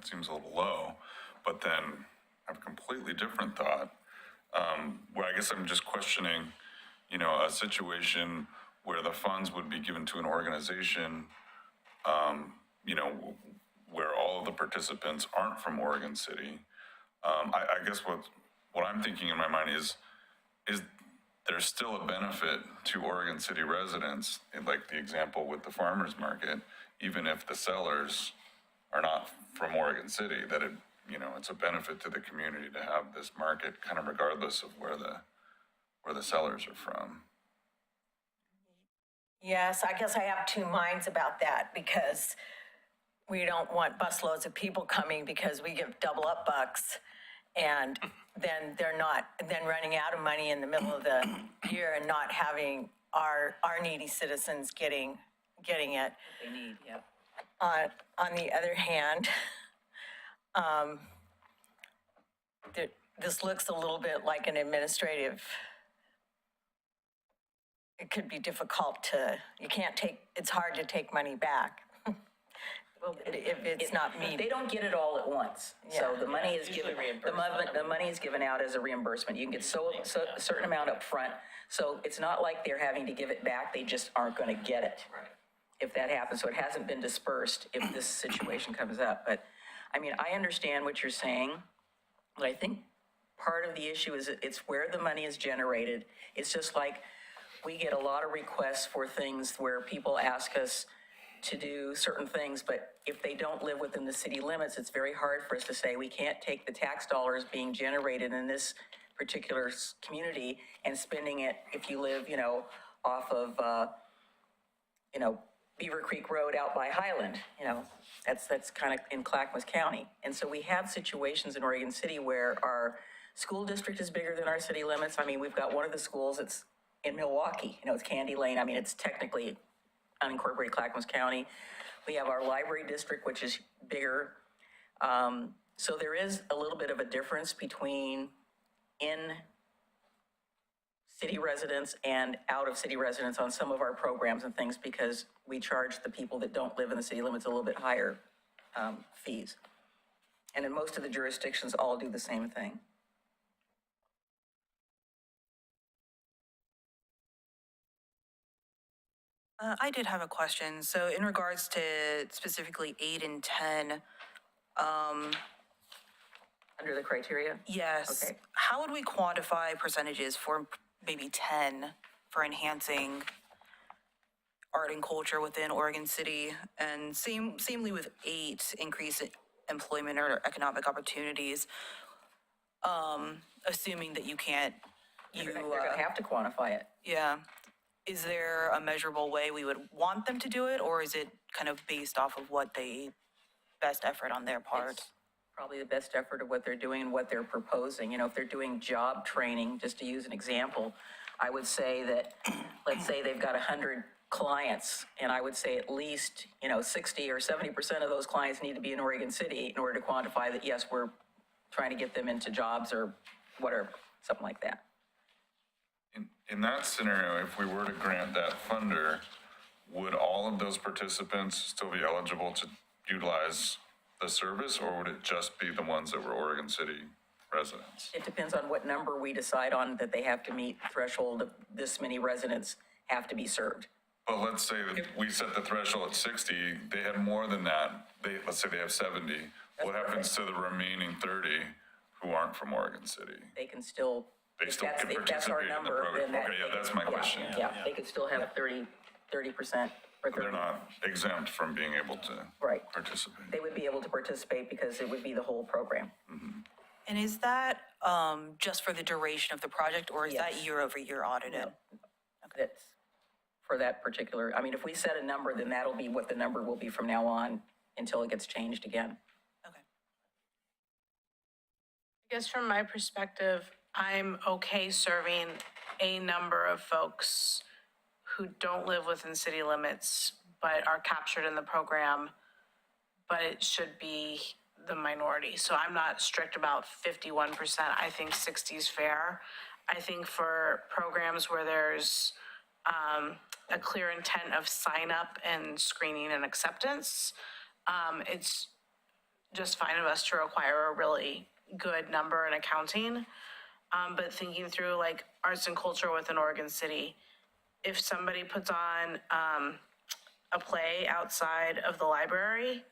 seems a little low, but then I have a completely different thought, where I guess I'm just questioning, you know, a situation where the funds would be given to an organization, you know, where all of the participants aren't from Oregon City. I guess what I'm thinking in my mind is there's still a benefit to Oregon City residents, in like the example with the farmers market, even if the sellers are not from Oregon City, that it, you know, it's a benefit to the community to have this market kind of regardless of where the sellers are from. Yes, I guess I have two minds about that, because we don't want busloads of people coming because we give double up bucks, and then then running out of money in the middle of the year and not having our needy citizens getting it. They need, yeah. On the other hand, this looks a little bit like an administrative. It could be difficult it's hard to take money back if it's not me. They don't get it all at once. So Yeah. the money is given, the money is given out as a reimbursement. You can get a certain amount up front. So it's not like they're having to give it back. They just aren't going to get it. Right. If that happens. So it hasn't been dispersed if this situation comes up. But I mean, I understand what you're saying, but I think part of the issue is it's where the money is generated. It's just like, we get a lot of requests for things where people ask us to do certain things, but if they don't live within the city limits, it's very hard for us to say, we can't take the tax dollars being generated in this particular community and spending it if you live, you know, off of, you know, Beaver Creek Road out by Highland, you know, that's kind of in Clackamas County. And so we have situations in Oregon City where our school district is bigger than our city limits. I mean, we've got one of the schools that's in Milwaukee, you know, it's Candy Lane. I mean, it's technically unincorporated Clackamas County. We have our library district, which is bigger. So there is a little bit of a difference between in city residents and out of city residents on some of our programs and things, because we charge the people that don't live in the city limits a little bit higher fees. And in most of the jurisdictions all do the same thing. I did have a question. So in regards to specifically 8 and 10, Under the criteria? yes. Okay. How would we quantify percentages for maybe 10 for enhancing art and culture within Oregon City? And samely with 8, increase employment or economic opportunities, assuming that you can't, They're gonna have to quantify it. yeah. Is there a measurable way we would want them to do it, or is it kind of based off of what they, best effort on their part? It's probably the best effort of what they're doing and what they're proposing. You know, if they're doing job training, just to use an example, I would say that, let's say they've got 100 clients, and I would say at least, you know, 60 or 70% of those clients need to be in Oregon City in order to quantify that, yes, we're trying to get them into jobs or whatever, something like that. In that scenario, if we were to grant that funder, would all of those participants still be eligible to utilize the service, or would it just be the ones that were Oregon City residents? It depends on what number we decide on that they have to meet threshold of this many residents have to be served. But let's say that we set the threshold at 60, they had more than that, let's say they have 70. What happens to the remaining 30 who aren't from Oregon City? They can still. They still can If that's our participate in the number, program. then that. Okay, yeah, that's my question. Yeah, they could still have 30% or 30%. They're not exempt from being able to Right. participate. They would be able to participate because it would be the whole program. And is that just for the duration of the project, or is that Yes. year over year audited? That's for that particular, I mean, if we set a number, then that'll be what the number will be from now on until it gets changed again. Okay. I guess from my perspective, I'm okay serving a number of folks who don't live within city limits, but are captured in the program, but it should be the minority. So I'm not strict about 51%. I think 60 is fair. I think for programs where there's a clear intent of sign up and screening and acceptance, it's just fine of us to require a really good number in accounting. But thinking through like arts and culture within Oregon City, if somebody puts on a play outside of the library,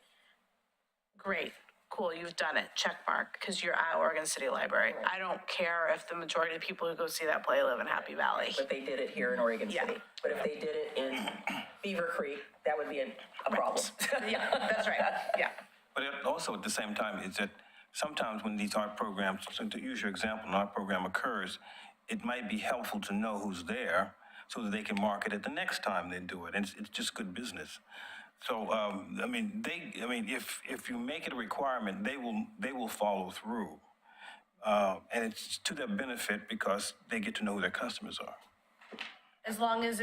great, cool, you've done it, check mark, because you're at Oregon City Library. I don't care if the majority of people who go see that play live in Happy Valley. But they did it here in Oregon Yeah. City. But if they did it in Beaver Creek, that would be a problem. Yeah, that's right, yeah. But it also, at the same time, is that sometimes when these art programs, so to use your example, an art program occurs, it might be helpful to know who's there so that they can market it the next time they do it. And it's just good business. So, I mean, if you make it a requirement, they will follow through. And it's to their benefit because they get to know who their customers are. As long as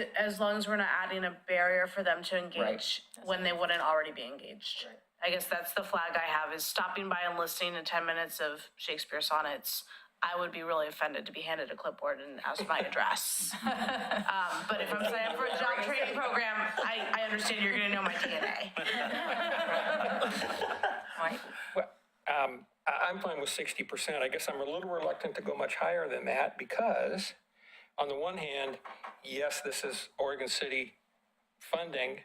we're not adding a barrier for them to engage when they wouldn't already be engaged. I guess that's the flag I have, is stopping by and listening to 10 minutes of Shakespeare sonnets. I would be really offended to be handed a clipboard and asked my address. But if I'm signing up for a job training program, I understand you're gonna know my DNA. Well, I'm fine with 60%. I guess I'm a little reluctant to go much higher than that because, on the one hand, yes, this is Oregon City funding,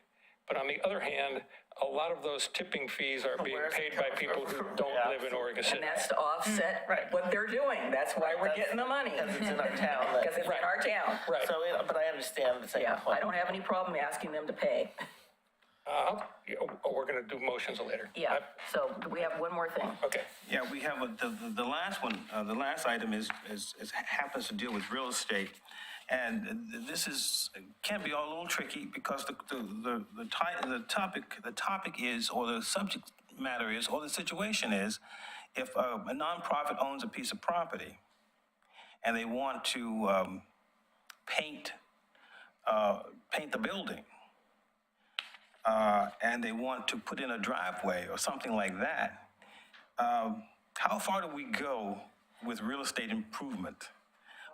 but on the other hand, a lot of those tipping fees are being paid by people who don't live in Oregon City. And that's to offset what they're doing. That's why we're getting the money. Because it's in our town. Because it's in our town. Right. So, but I understand the second Yeah, point. I don't have any problem asking them to pay. We're going to do motions later. Yeah, so we have one more thing. Okay. Yeah, we have the last one. The last item is happens to deal with real estate, and this can be a little tricky because the topic is, or the subject matter is, or the situation is, if a nonprofit owns a piece of property and they want to paint the building. And they want to put in a driveway or something like that, how far do we go with real estate improvement?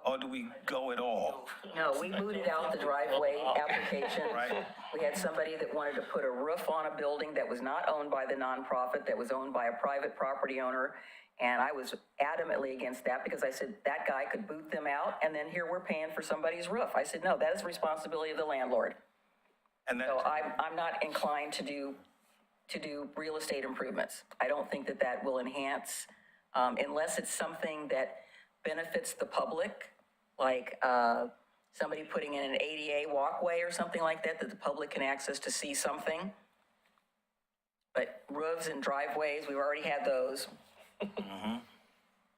Or do we go at all? No, we booted out the driveway application. Right. We had somebody that wanted to put a roof on a building that was not owned by the nonprofit, that was owned by a private property owner. And I was adamantly against that because I said that guy could boot them out and then here we're paying for somebody's roof. I said, no, that is the responsibility of the landlord. And that, So I'm not inclined to do real estate improvements. I don't think that will enhance, unless it's something that benefits the public, like somebody putting in an ADA walkway or something like that the public can access to see something. But roofs and driveways, we've already had those.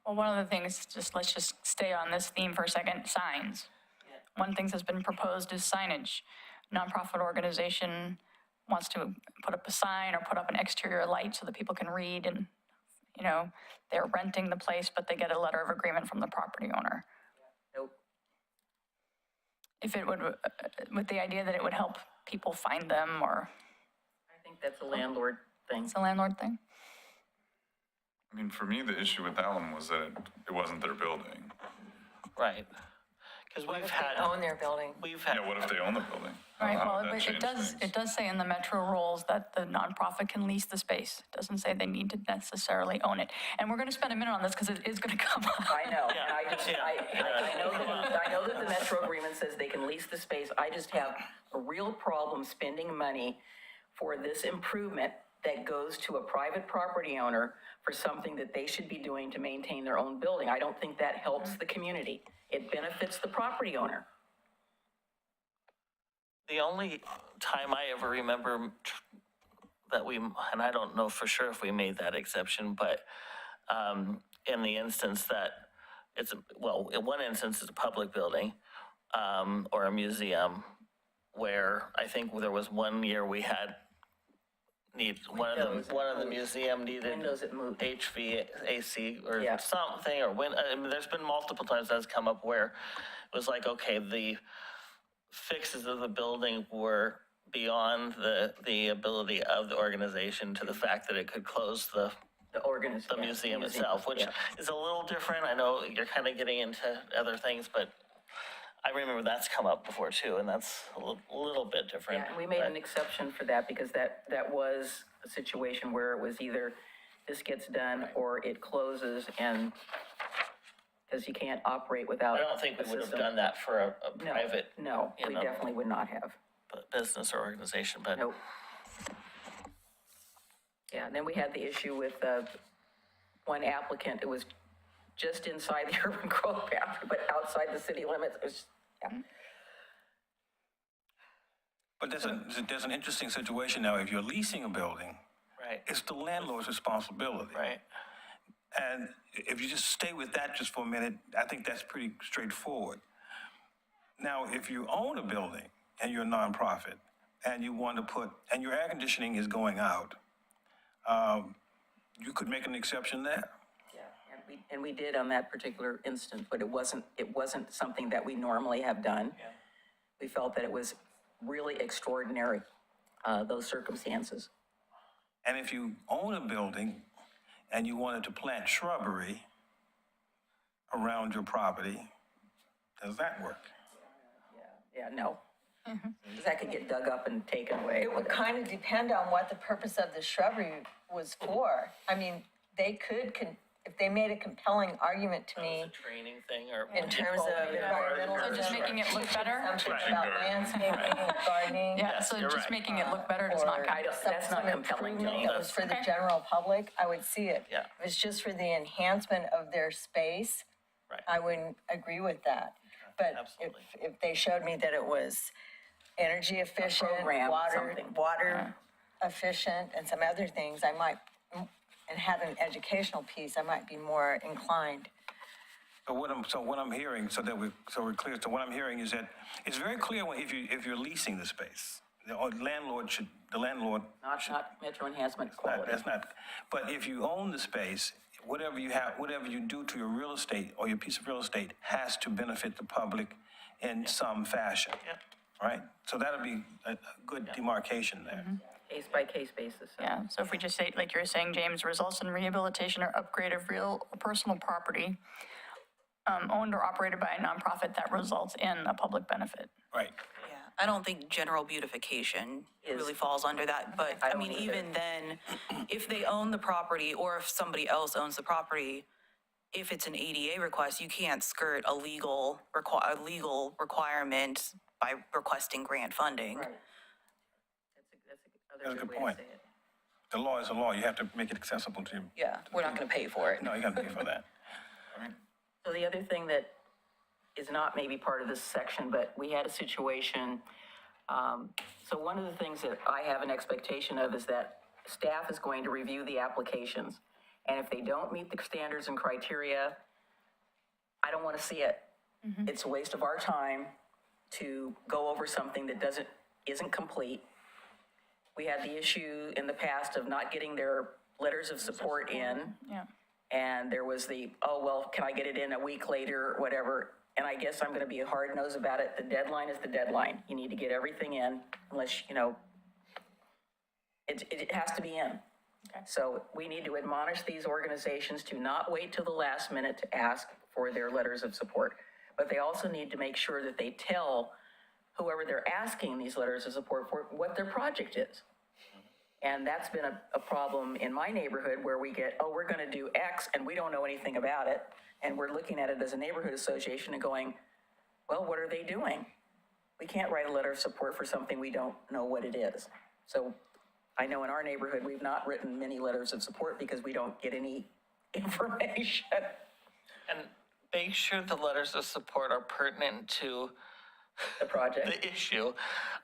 Well, one of the things, let's just stay on this theme for a second, signs. One thing that's been proposed is signage. Nonprofit organization wants to put up a sign or put up an exterior light so that people can read and, they're renting the place, but they get a letter of agreement from the property owner. Nope. If it would, with the idea that it would help people find them, or I think that's a landlord thing. it's a landlord thing. I mean, for me, the issue with that one was that it wasn't their building. Right. Because we've had, Own their building. Yeah, what if they own the building? Right, How well, would that it change does, things? it does say in the Metro rules that the nonprofit can lease the space. It doesn't say they need to necessarily own it. And we're gonna spend a minute on this because it is gonna come up. I know, and I know that the Metro agreement says they can lease the space. I just have a real problem spending money for this improvement that goes to a private property owner for something that they should be doing to maintain their own building. I don't think that helps the community. It benefits the property owner. The only time I ever remember that and I don't know for sure if we made that exception, but in the instance that well, in one instance, it's a public building, or a museum, where I think there was one year we had one of the museum needed Windows that moved. HVAC or Yeah. something, or I mean, there's been multiple times that's come up where it was like, okay, the fixes of the building were beyond the ability of the organization to the fact that it could close the museum itself, which is a little different. I know you're kind of getting into other things, but I remember that's come up before too, and that's a little bit different. Yeah, and we made an exception for that because that was a situation where it was either this gets done or it closes, and because you can't operate without. I don't think we would have done that for a private. No, we definitely would not have. Business or organization, but. Nope. Yeah, and then we had the issue with one applicant. It was just inside the urban growth boundary, but outside the city limits. It was, yeah. But there's an interesting situation now. If you're leasing a building, Right. it's the landlord's responsibility. Right. And if you just stay with that just for a minute, I think that's pretty straightforward. Now, if you own a building and you're a nonprofit and you want to and your air conditioning is going out, you could make an exception there. Yeah, and we did on that particular instance, but it wasn't something that we normally have done. Yeah. We felt that it was really extraordinary, those circumstances. And if you own a building and you wanted to plant shrubbery around your property, does that work? Yeah, no. 'Cause that could get dug up and taken away. It would kind of depend on what the purpose of the shrubbery was for. I mean, they could, if they made a compelling argument to me Training thing or. in terms of environmental. So just making it look better? Something about landscaping, gardening. Yeah, so just making it look better does not or count. That's not some compelling to me. improvement that was for the general public, I would see it. Yeah. If it's just for the enhancement of their space, Right. I wouldn't agree with that. But Absolutely. if they showed me that it was energy efficient, program, water something. efficient, and some other things, I might, and had an educational piece, I might be more inclined. So what I'm hearing, so we're clear, so what I'm hearing is that it's very clear if you're leasing the space, the landlord. Not Metro Enhancement quality. That's not, but if you own the space, whatever you do to your real estate or your piece of real estate has to benefit the public in some fashion. Yep. Right? So that'll be a good demarcation there. Case by case basis. Yeah, so if we just say, like you were saying, James, results in rehabilitation or upgrade of real or personal property owned or operated by a nonprofit that results in a public benefit. Right. Yeah, I don't think general beautification really falls under that, but I I don't mean, either. even then, if they own the property or if somebody else owns the property, if it's an ADA request, you can't skirt a legal requirement by requesting grant funding. Right. That's a good point. The law is the law. You have to make it accessible to you. Yeah, we're not gonna pay for it. No, you gotta pay for that. So the other thing that is not maybe part of this section, but we had a situation, so one of the things that I have an expectation of is that staff is going to review the applications. And if they don't meet the standards and criteria, I don't want to see it. It's a waste of our time to go over something that isn't complete. We had the issue in the past of not getting their letters of support in. Yeah. And there was can I get it in a week later, or whatever? And I guess I'm going to be a hard nose about it. The deadline is the deadline. You need to get everything in unless, it has to be in. Okay. So we need to admonish these organizations to not wait till the last minute to ask for their letters of support. But they also need to make sure that they tell whoever they're asking these letters of support for what their project is. And that's been a problem in my neighborhood where we get, we're going to do X and we don't know anything about it. And we're looking at it as a neighborhood association and going, well, what are they doing? We can't write a letter of support for something we don't know what it is. So I know in our neighborhood, we've not written many letters of support because we don't get any information. And make sure the letters of support are pertinent to The project. the issue.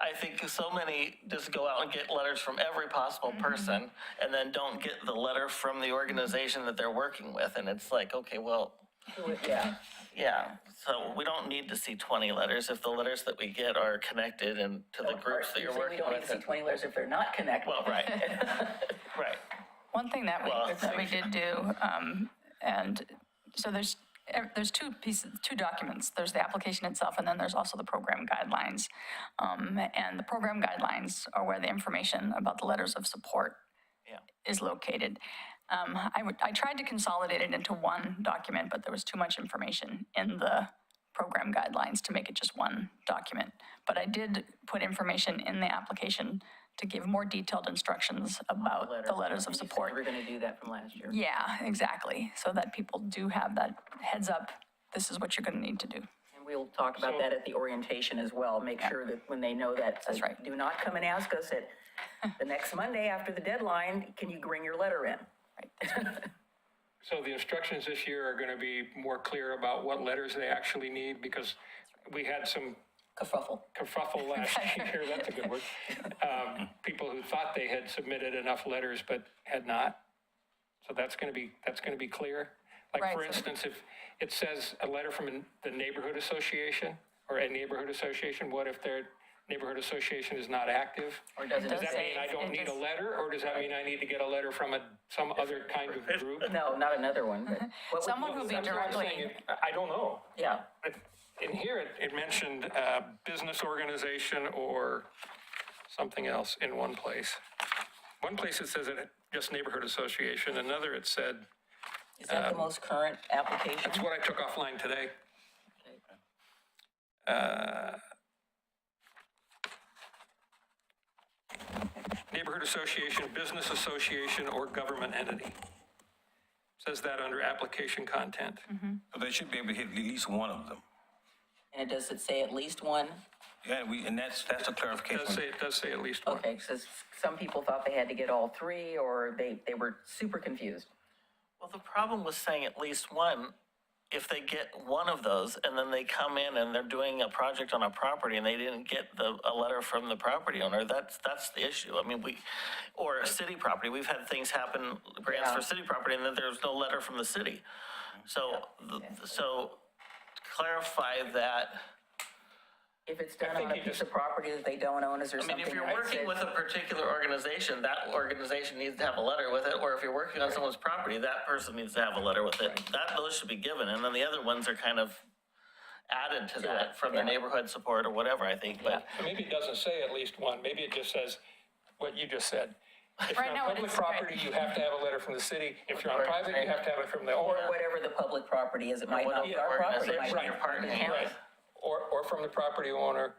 I think so many just go out and get letters from every possible person and then don't get the letter from the organization that they're working with. And it's like, okay, well, Yeah. yeah, so we don't need to see 20 letters if the letters that we get are connected and to the groups that you're We working don't need with. to see 20 letters if they're not connected. Well, right, right. One thing that we did do, and so there's two documents. There's the application itself, and then there's also the program guidelines. And the program guidelines are where the information about the letters of support is located. I tried to consolidate it into one document, but there was too much information in the program guidelines to make it just one document. But I did put information in the application to give more detailed instructions about the letters of support. We're going to do that from last year. Yeah, exactly. So that people do have that heads up, this is what you're going to need to do. And we'll talk about that at the orientation as well. Make sure that when they know that. That's right. Do not come and ask us at the next Monday after the deadline, can you bring your letter in? So the instructions this year are going to be more clear about what letters they actually need, because we had some Kerfuffle. kerfuffle last year, that's a good word. People who thought they had submitted enough letters but had not. So that's going to be clear. Like, Right, for so- instance, if it says a letter from the neighborhood association or a neighborhood association, what if their neighborhood association is not active? Or does it Does that say? mean I don't it need a just- letter, or does that mean I need to get a letter from some other kind of group? No, not another one, but. what would- Someone who'll be That's what I'm directly, saying. I don't know. Yeah. In here, it mentioned business organization or something else in one place. One place it says it just neighborhood association, another it said, Is that the most current application? that's what I took offline today. Neighborhood association, business association, or government entity. Says that under application content. So they should be able to hit at least one of them. And does it say at least one? Yeah, and that's a It clarification. does say at least one. Okay, because some people thought they had to get all three, or they were super confused. Well, the problem with saying at least one, if they get one of those and then they come in and they're doing a project on a property and they didn't get a letter from the property owner, that's the issue. I mean, or a city property, we've had things happen, grants for city property, and then there's no letter from the city. So, so clarify that. If it's done think on a you piece just- of property that they don't own, is there I something mean, if you're that working says- with a particular organization, that organization needs to have a letter with it, or if you're working on someone's property, that person needs to have a letter with it. Those should be given, and then the other ones are kind of added to that from the neighborhood support or whatever, I think, but. So maybe it doesn't say at least one, maybe it just says what you just said. If you're Right on now it public is, right. property, you have to have a letter from the city. If you're on private, you have to have it from the Or owner. whatever the public property is, it might not be whatever our property. it might organization be you're partnering the with. town's. Or from the property owner.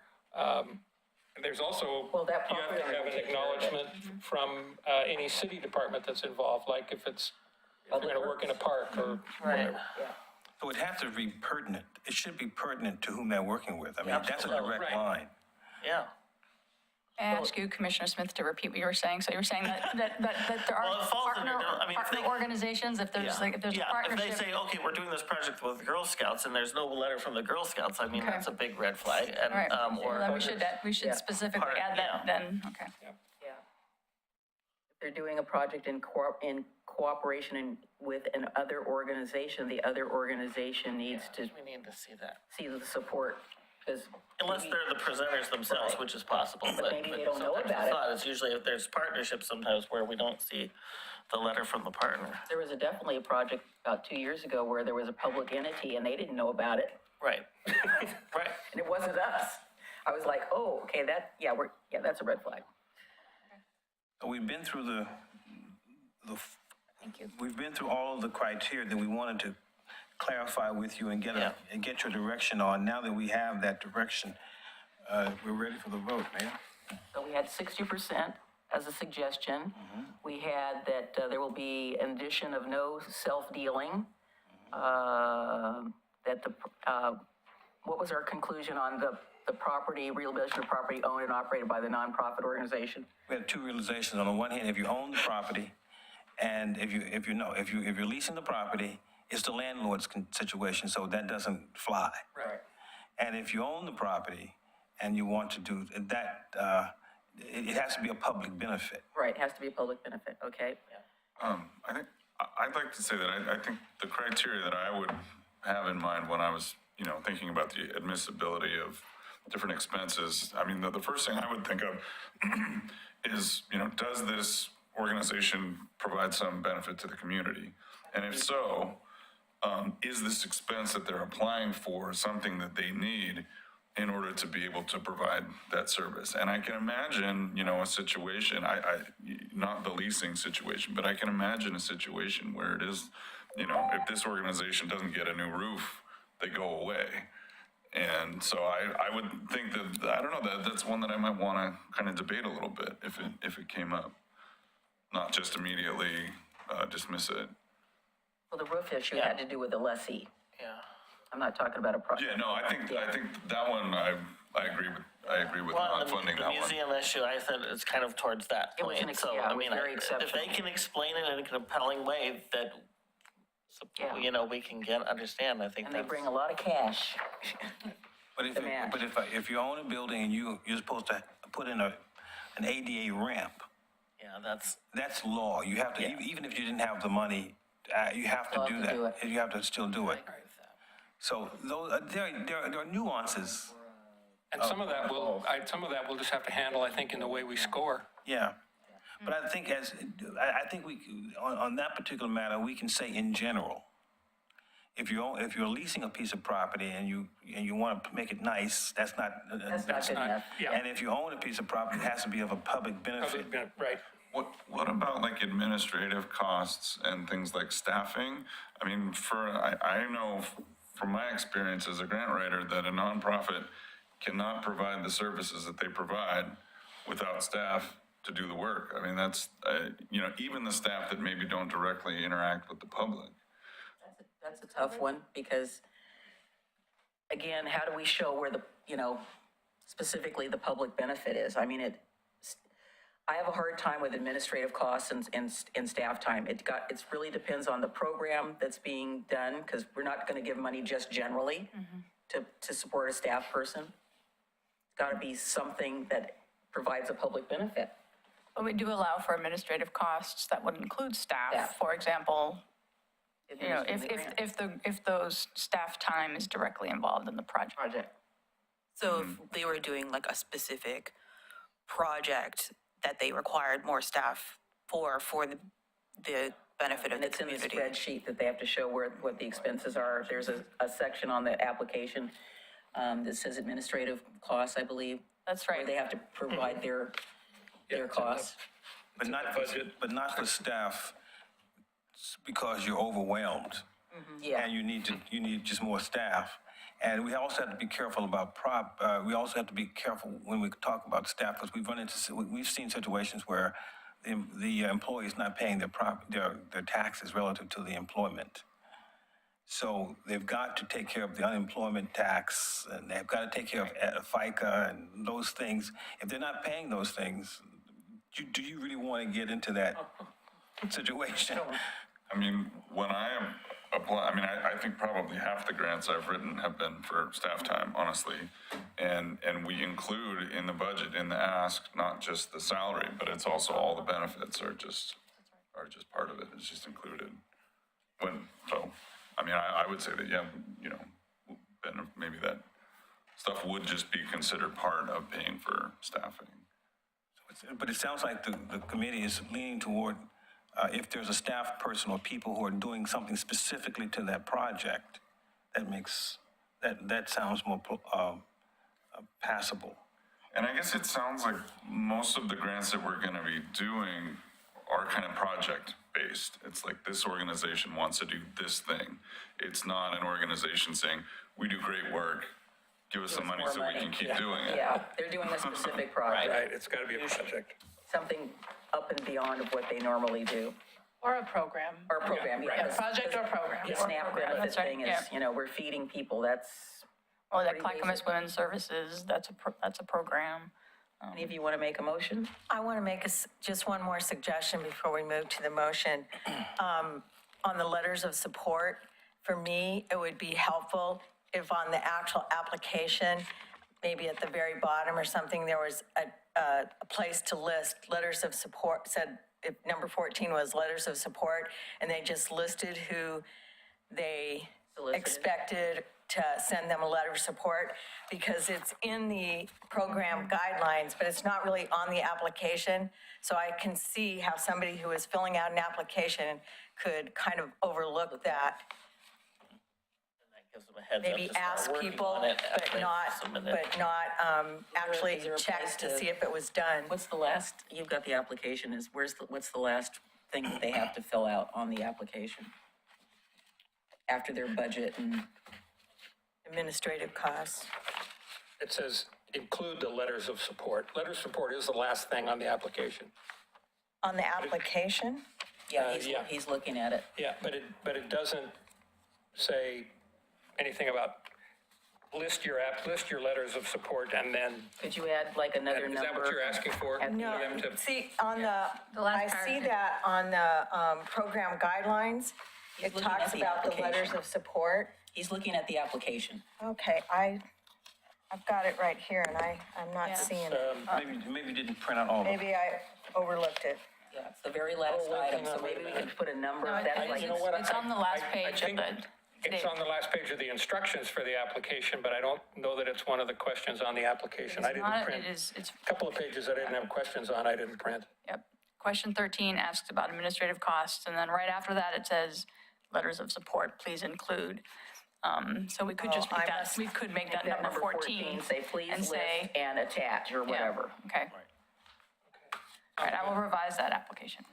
There's also, Well, that you have property to owner have an will take care of it. acknowledgement from any city department that's involved, like if you're gonna work in a park or whatever. So it has to be pertinent. It should be pertinent to whom they're working with. I mean, that's a Absolutely. direct Right. line. Yeah. I ask you, Commissioner Smith, to repeat what you were saying. So you're saying that there Well, are it falls under, I mean, if partner they- organizations, if there's a Yeah, partnership. if they say, okay, we're doing this project with Girl Scouts and there's no letter from the Girl Scouts, I mean, Okay. that's a big red flag. And, All right, or. well, then we should Yeah. specifically Part- add that yeah. then, okay. Yeah. If they're doing a project in cooperation with another organization, the other organization needs to We need to see that. see the support, because. Unless they're the presenters themselves, which is possible, but. maybe they don't know sometimes about the it. thought is usually if there's partnerships sometimes where we don't see the letter from the partner. There was definitely a project about 2 years ago where there was a public entity and they didn't know about it, Right. Right. and it wasn't us. I was like, oh, okay, that's a red flag. We've been through we've been through all of the criteria that we wanted to clarify with you and get your direction on. Now that we have that direction, we're ready for the vote, Mayor. So we had 60% as a suggestion. We had that there will be an addition of no self-dealing. That what was our conclusion on the property, rehabilitation of property owned and operated by the nonprofit organization? We had two realizations. On the one hand, if you own the property, and if you're leasing the property, it's the landlord's situation, so that doesn't fly. Right. And if you own the property, and you want to do that, it has to be a public benefit. Right, has to be a public benefit, okay? I think, I'd like to say that I think the criteria that I would have in mind when I was, thinking about the admissibility of different expenses, I mean, the first thing I would think of is, does this organization provide some benefit to the community? And if so, is this expense that they're applying for something that they need in order to be able to provide that service? And I can imagine, a situation, not the leasing situation, but I can imagine a situation where it is, if this organization doesn't get a new roof, they go away. And so I would think that, I don't know, that's one that I might want to kind of debate a little bit if it came up. Not just immediately dismiss it. Well, the roof issue had to do with the lessee. Yeah. I'm not talking about a project. Yeah, no, I think that one, I agree with Well, not funding the that one. museum issue, I said it's kind of towards that It was point. an So, yeah, I it was mean, very if exceptional. they can explain it in a compelling way that, Yeah. we can understand, I think And they that's. bring a lot of cash. But if, The match. if you own a building and you're supposed to put in an ADA ramp, Yeah, that's, that's law. You have to, Yeah. even if you didn't have the money, you have to Still do have to that. do it. You have to still do it. agree with that. So those, there are nuances. And some of that we'll just have to handle, I think, in the way we score. Yeah. But I think I think we, on that particular matter, we can say in general, if you're leasing a piece of property and you want to make it nice, that's not. That's not good enough. Yeah. And if you own a piece of property, it has to be of a public benefit. Right. What about like administrative costs and things like staffing? I mean, I know from my experience as a grant writer that a nonprofit cannot provide the services that they provide without staff to do the work. I mean, that's, even the staff that maybe don't directly interact with the public. That's a tough one, because, again, how do we show where the, specifically the public benefit is? I mean, I have a hard time with administrative costs and staff time. It really depends on the program that's being done, because we're not gonna give money just generally to support a staff person. It's gotta be something that provides a public benefit. But we do allow for administrative costs that would include Yeah. staff. For example, Administering the grant. if those staff time is directly involved in the project. So if they were doing like a specific project that they required more staff for the benefit of And the it's in the community. spreadsheet that they have to show what the expenses are. There's a section on the application that says administrative costs, I believe. That's Where right. they have to provide their costs. But not for staff, because you're overwhelmed. Yeah, And you need just more staff. And we also have to be careful about we also have to be careful when we talk about staff, because we've seen situations where the employee is not paying their taxes relative to the employment. So they've got to take care of the unemployment tax, and they've got to take care of FICA and those things. If they're not paying those things, do you really want to get into that situation? I mean, when I apply, I think probably half the grants I've written have been for staff time, honestly. And we include in the budget, in the ask, not just the salary, but it's also all the benefits are just part of it. It's just included. I would say that, yeah, then maybe that stuff would just be considered part of paying for staffing. But it sounds like the committee is leaning toward, if there's a staff person or people who are doing something specifically to that project, that sounds more passable. And I guess it sounds like most of the grants that we're gonna be doing are kind of project-based. It's like this organization wants to do this thing. It's not an organization saying, we do great work, give us some money more so we money. can keep doing it. yeah, they're doing a specific project, Right, it's gotta be a project. something up and beyond of what they normally do. Or a program. Or a program, yeah. A project or program. The SNAP benefit That's right, thing is, yeah. we're feeding people, that's, Or that Pretty Clackamas Women's Services, that's a program. any of you want to make a motion? I want to make just one more suggestion before we move to the motion. On the letters of support, for me, it would be helpful if on the actual application, maybe at the very bottom or something, there was a place to list letters of support, said if number 14 was letters of support, and they just listed who they Solicited. expected to send them a letter of support, because it's in the program guidelines, but it's not really on the application. So I can see how somebody who is filling out an application could kind of overlook that. That gives them a heads up Maybe to start ask working people, on it but after they not, submit it. actually is there a place check to to- see if it was done. What's the last, you've got the application, what's the last thing that they have to fill out on the application? After their budget and, Administrative costs. It says include the letters of support. Letter of support is the last thing on the application. On the application? yeah, yeah. he's looking at it. Yeah, but it doesn't say anything about list your letters of support and then, Could you add like another is number? that what you're asking for? At the No, For them to- see, on the, The last I see paragraph. that on the program guidelines. It looking at talks the about the application. letters of support. He's looking at the application. Okay, I've got it right here and I'm not seeing it. Maybe you didn't print out all of them. Maybe I overlooked it. Yeah, it's the very last wait, item, hang so on, wait a maybe we minute. could put a number, No, that's it like, is. You know what? It's on the last I page of think the- It's on the last page of the instructions for the application, but I don't know that it's one of the questions on the application. I It's didn't not, print. it's, A couple of pages I didn't have questions on, I didn't print. yep. Question 13 asks about administrative costs, and then right after that, it says, letters of support, please include. So we could just Oh, make I that, must- we could make that that number 14. say please and list say- and attach or Yeah, whatever. Okay. All right, I will revise that application.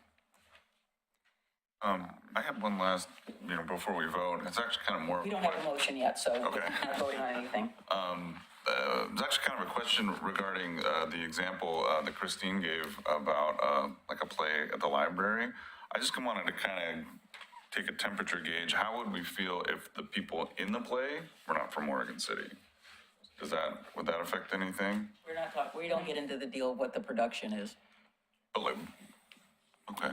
I had one last, before we vote, it's actually kind of more. We don't have a motion yet, so we're Okay. not voting on anything. It's actually kind of a question regarding the example that Christine gave about like a play at the library. I just wanted to kind of take a temperature gauge. How would we feel if the people in the play were not from Oregon City? Would that affect anything? We're not talking, we don't get into the deal of what the production is. But like, okay.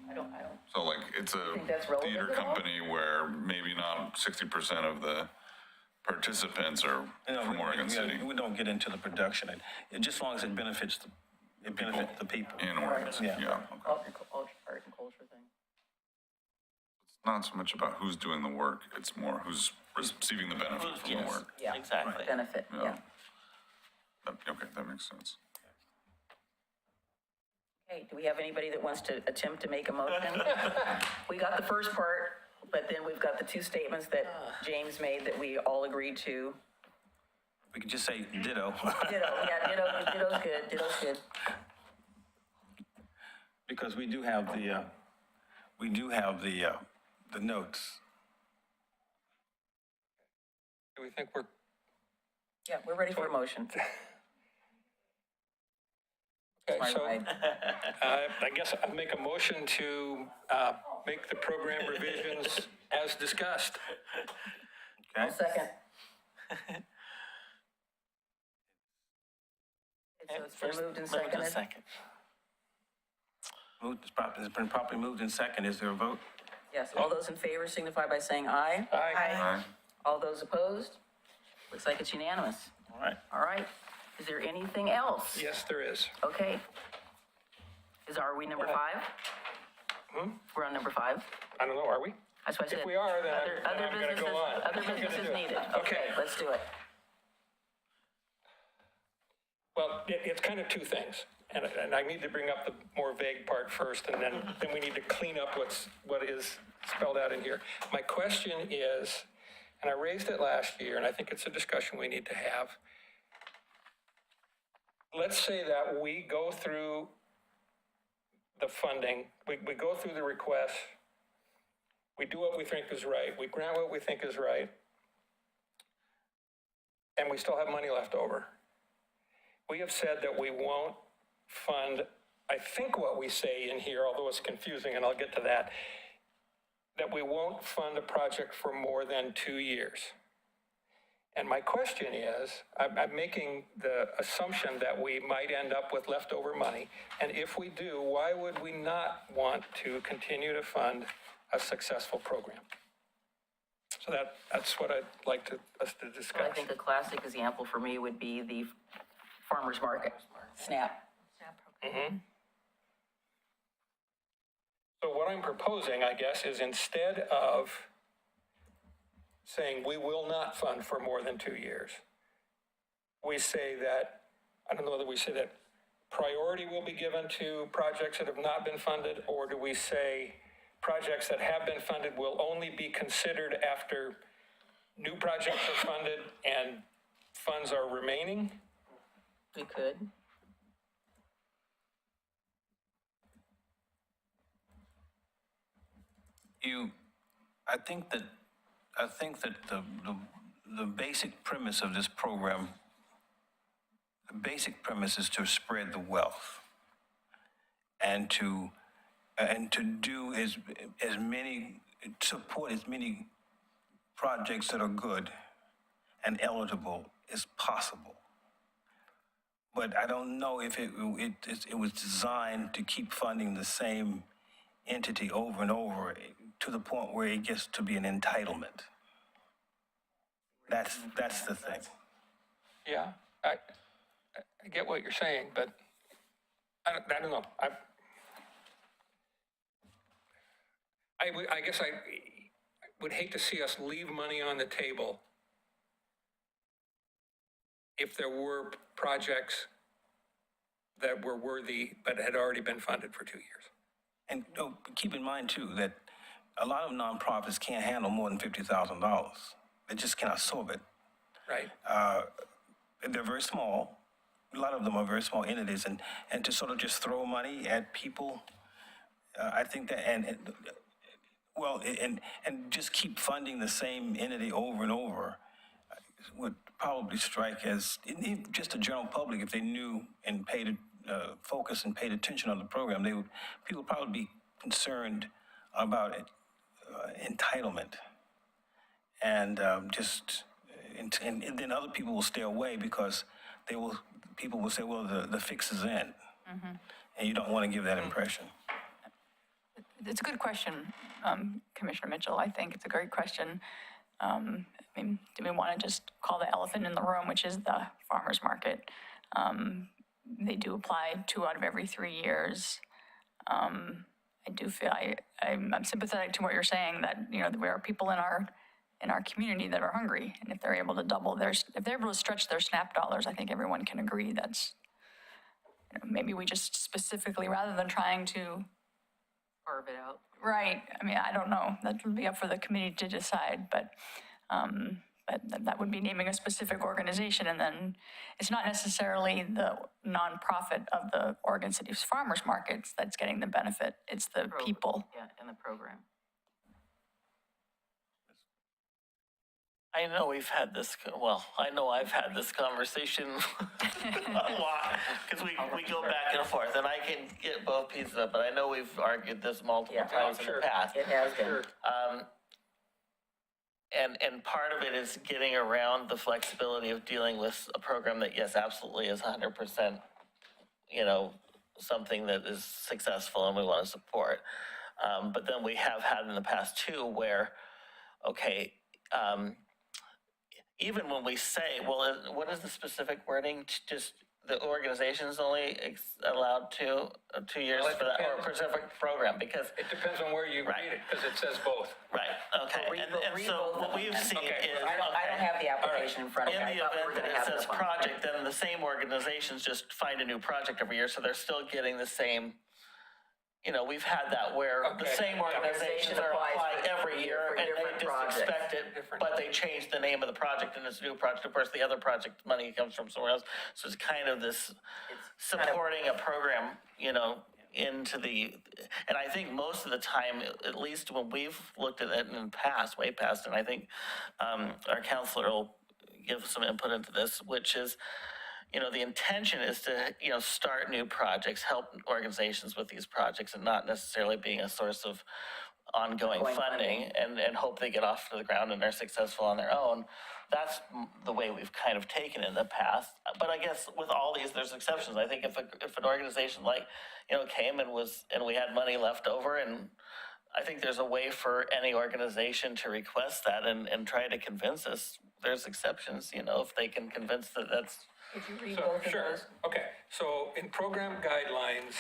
I don't, So like, it's a think that's relevant theater at all? company where maybe not 60% of the participants are from Oregon City. We don't get into the production. Just as long as it benefits the people. In Oregon City, Yeah. yeah. Okay. art and culture thing. It's not so much about who's doing the work, it's more who's receiving the benefit from the Yes. work. Yeah. Exactly. Benefit, yeah. Okay, that makes sense. Okay, do we have anybody that wants to attempt to make a motion? We got the first part, but then we've got the two statements that James made that we all agreed to. We could just say ditto. Ditto, yeah, ditto's good, ditto's good. Because we do have the notes. Do we think we're, Yeah, we're ready for a motion. okay, My so ride. I guess I'll make a motion to make the program revisions as discussed. Okay? Second. So it's been moved and Moved to seconded. second. It's been properly moved in second. Is there a vote? Yes, all those in favor signify by saying aye. Aye. Aye. All those opposed? Looks like it's unanimous. All right. All right. Is there anything else? Yes, there is. Okay. Are we number 5? We're on number 5? I don't know, are we? That's what I said. If we are, then Other I'm gonna go businesses- on. Other I'm gonna businesses do it. needed. Okay. Okay, let's do it. Well, it's kind of two things, and I need to bring up the more vague part first, and then we need to clean up what is spelled out in here. My question is, and I raised it last year, and I think it's a discussion we need to have. Let's say that we go through the funding, we go through the request, we do what we think is right, we grant what we think is right, and we still have money left over. We have said that we won't fund, I think what we say in here, although it's confusing, and I'll get to that we won't fund a project for more than 2 years. And my question is, I'm making the assumption that we might end up with leftover money. And if we do, why would we not want to continue to fund a successful program? So that's what I'd like us to I discuss. think a classic example for me would be the farmer's market, SNAP. So what I'm proposing, I guess, is instead of saying we will not fund for more than 2 years, we say that, I don't know whether we say that priority will be given to projects that have not been funded, or do we say projects that have been funded will only be considered after new projects are funded and funds are remaining? We could. I think that the basic premise of this program, the basic premise is to spread the wealth and to do as many, support as many projects that are good and eligible as possible. But I don't know if it was designed to keep funding the same entity over and over to the point where it gets to be an entitlement. That's the thing. Yeah, I get what you're saying, but I don't know. I guess I would hate to see us leave money on the table if there were projects that were worthy but had already been funded for 2 years. And keep in mind too that a lot of nonprofits can't handle more than $50,000. They just cannot absorb it. Right. They're very small. A lot of them are very small entities, and to sort of just throw money at people, I think that and just keep funding the same entity over and over would probably strike as just the general public, if they knew and paid focus and paid attention on the program, people would probably be concerned about it, entitlement, and then other people will stay away because people will say, well, the fix is in, and you don't want to give that impression. It's a good question, Commissioner Mitchell. I think it's a great question. I mean, do we want to just call the elephant in the room, which is the farmer's market? They do apply 2 out of every 3 years. I do feel I'm sympathetic to what you're saying, that there are people in our community that are hungry, and if they're able to if they're able to stretch their SNAP dollars, I think everyone can agree that's maybe we just specifically, rather than trying to Carve it out. right. I mean, I don't know. That would be up for the committee to decide, but that would be naming a specific organization, and then it's not necessarily the nonprofit of the Oregon City Farmers Markets that's getting the benefit. It's the people. Yeah, in the program. I know we've had this, I know I've had this conversation a lot, because we go back and forth, and I can get both pieces of it, but I know we've argued this multiple times in the past. It has been. And part of it is getting around the flexibility of dealing with a program that, yes, absolutely is 100%, something that is successful and we want to support. But then we have had in the past too, where, okay, even when we say, well, what is the specific wording? Just the organization's only allowed 2 years Well, it for that, or a depends. specific program, because, It depends on where you Right. read it, because it says both. right, okay. And so what we've seen Okay. is, I don't have the application in front of me. in I the thought we were event that gonna it have it says up on- project, then the same organizations just find a new project every year, so they're still getting the same, we've had that where the Okay. same organizations are applies applied for every year, and different they just projects. expect it, Different. but they change the name of the project, and it's a new project. Of course, the other project money comes from somewhere else, so it's kind of this supporting a program, into the, and I think most of the time, at least when we've looked at it in the past, way past, and I think our counselor will give some input into this, which is, the intention is to, start new projects, help organizations with these projects, and not necessarily being a source of ongoing funding, and hope they get off to the ground and are successful on their own. That's the way we've kind of taken it in the past. But I guess with all these, there's exceptions. I think if an organization like, came and we had money left over, and I think there's a way for any organization to request that and try to convince us. There's exceptions, you know, if they can convince that that's, Could you read So, both of sure, those? okay, so in program guidelines,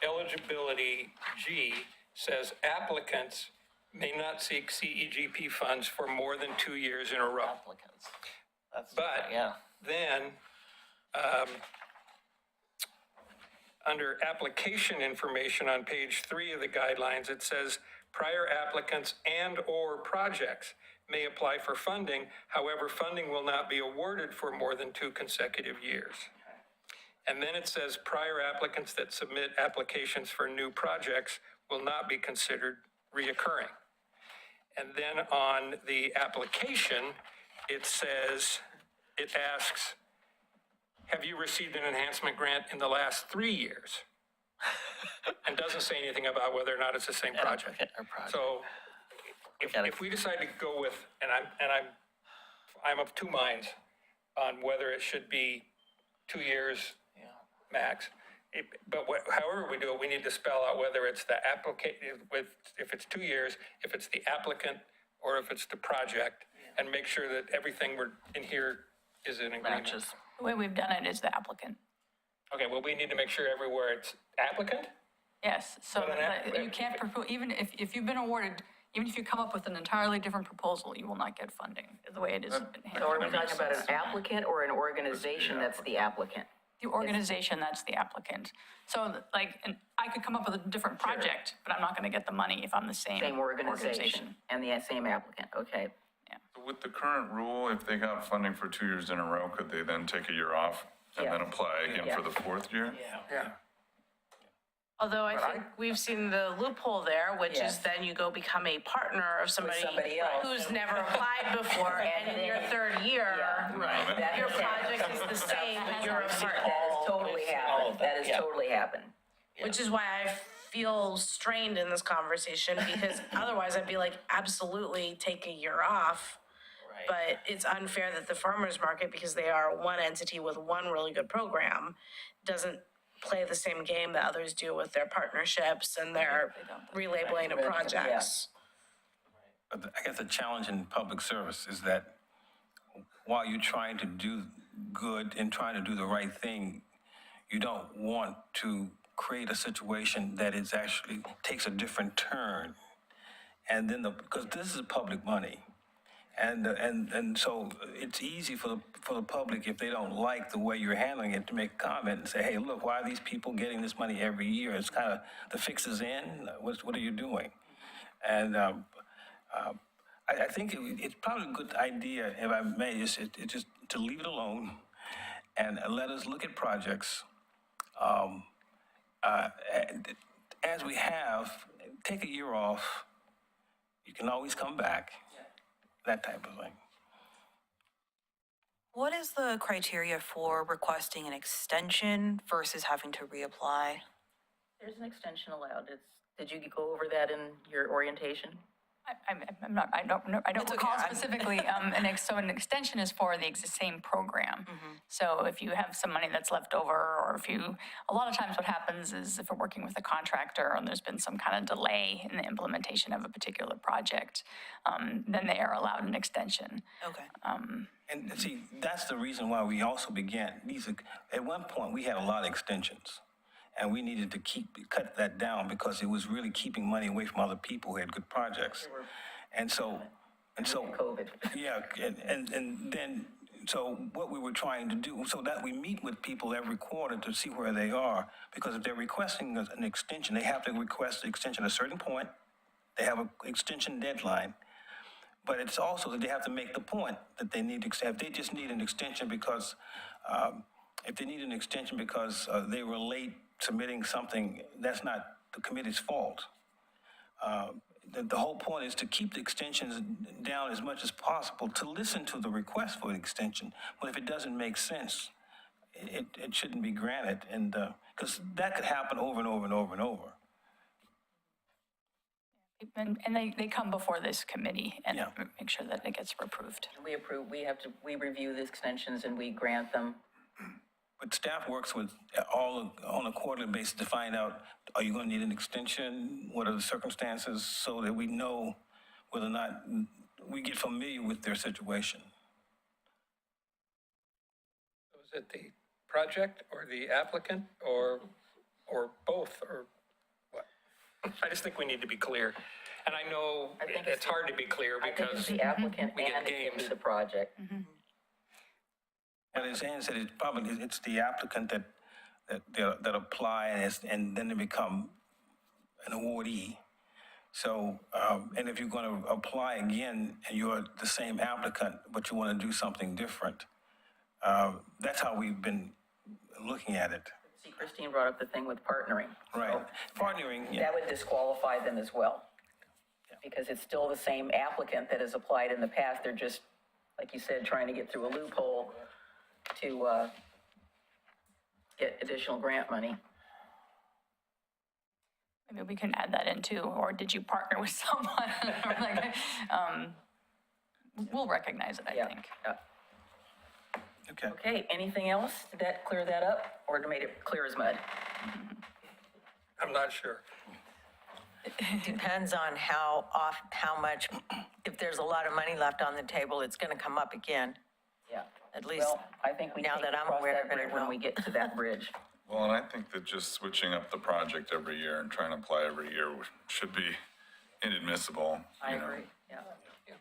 eligibility G says applicants may not seek CEGP funds for more than 2 years in a row. applicants. That's, But yeah. then, under application information on page 3 of the guidelines, it says prior applicants and/or projects may apply for funding. However, funding will not be awarded for more than 2 consecutive years. And then it says prior applicants that submit applications for new projects will not be considered reoccurring. And then on the application, it says, it asks, have you received an enhancement grant in the last 3 years? And doesn't say anything about whether or not it's the same project. Applicant or project. So if we decide to go with, and I'm of two minds on whether it should be 2 years max. However we do it, we need to spell out whether it's the if it's 2 years, if it's the applicant, or if it's the project, and make sure that everything we're in here is in agreement. Matches. The way we've done it is the applicant. Okay, well, we need to make sure everywhere it's applicant? Yes, so Well, then that you can't propose, even if you've been awarded, even if you come up with an entirely different proposal, you will not get funding, is the way it is. So are we talking about an applicant or an organization that's the applicant? The organization, that's the applicant. So like, and I could come up with a different project, but I'm not gonna get the money if I'm the same Same organization and the same applicant, okay. With the current rule, if they got funding for 2 years in a row, could they then take a year off and then Yeah. apply again for the 4th year? Yeah. Although I think we've seen the loophole there, which is Yes. then you go become a partner of somebody somebody else. who's never applied before, and in your third year, Right. That your has project is the same, but you're a partner. That has totally happened. That has yeah. totally happened. Which is why I feel strained in this conversation, because otherwise I'd be like, absolutely take a year off. Right. But it's unfair that the farmer's market, because they are one entity with one really good program, doesn't play the same game that others do with their partnerships and their relabeling of projects. But I guess the challenge in public service is that while you're trying to do good and trying to do the right thing, you don't want to create a situation that is actually takes a different turn. And then because this is public money. And so it's easy for the public, if they don't like the way you're handling it, to make a comment and say, hey, look, why are these people getting this money every year? It's kind of, the fix is in, what are you doing? And I think it's probably a good idea, if I may, is just to leave it alone and let us look at projects as we have, take a year off, you can always come back. That type of thing. What is the criteria for requesting an extension versus having to reapply? There's an extension allowed. Did you go over that in your orientation? I'm not, I don't know, I don't It's okay, recall I'm- specifically, so an extension is for the same program. So if you have some money that's left over, or a lot of times what happens is if we're working with a contractor and there's been some kind of delay in the implementation of a particular project, then they are allowed an extension. Okay. And see, that's the reason why we also began at one point, we had a lot of extensions. And we needed to cut that down because it was really keeping money away from other people who had good projects. And so, COVID. yeah, and then, so what we were trying to do, so that we meet with people every quarter to see where they are, because if they're requesting an extension, they have to request the extension at a certain point. They have an extension deadline. But it's also that they have to make the point that they need to accept. They just need an extension because, if they need an extension because they were late submitting something, that's not the committee's fault. The whole point is to keep the extensions down as much as possible, to listen to the request for an extension. But if it doesn't make sense, it shouldn't be granted. And because that could happen over and over and over and over. And they come before this committee and Yeah. make sure that it gets approved. We review the extensions and we grant them. but staff works with all on a quarterly basis to find out, are you going to need an extension? What are the circumstances, so that we know whether or not we get familiar with their situation. Was it the project or the applicant or both or what? I just think we need to be clear. And I know I think it's hard to be clear I think it's because the applicant we get and it can be games. the project. But as Ann said, it's the applicant that apply and then they become an awardee. So, and if you're going to apply again and you're the same applicant, but you want to do something different, that's how we've been looking at it. See, Christine brought up the thing with partnering. Right. Partnering, yeah. That would disqualify them as well. Because it's still the same applicant that has applied in the past. They're just, like you said, trying to get through a loophole to get additional grant money. Maybe we can add that in too, or did you partner with someone? Or like, we'll recognize it, I Yeah, think. yeah. Okay. Okay, anything else? Did that clear that up or made it clear as mud? I'm not sure. Depends on how much, if there's a lot of money left on the table, it's going to come up again, Yeah. at least. Well, I think we now take that I'm cross aware that of it, bridge I when will. we get to that bridge. Well, and I think that just switching up the project every year and trying to apply every year should be inadmissible. I you know. agree, yeah. Yeah,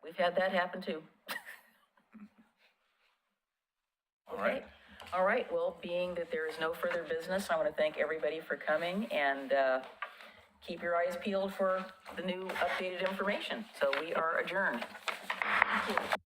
we've had that happen too. All right. Okay. All right, well, being that there is no further business, I want to thank everybody for coming and keep your eyes peeled for the new updated information. So we are adjourned. Thank you.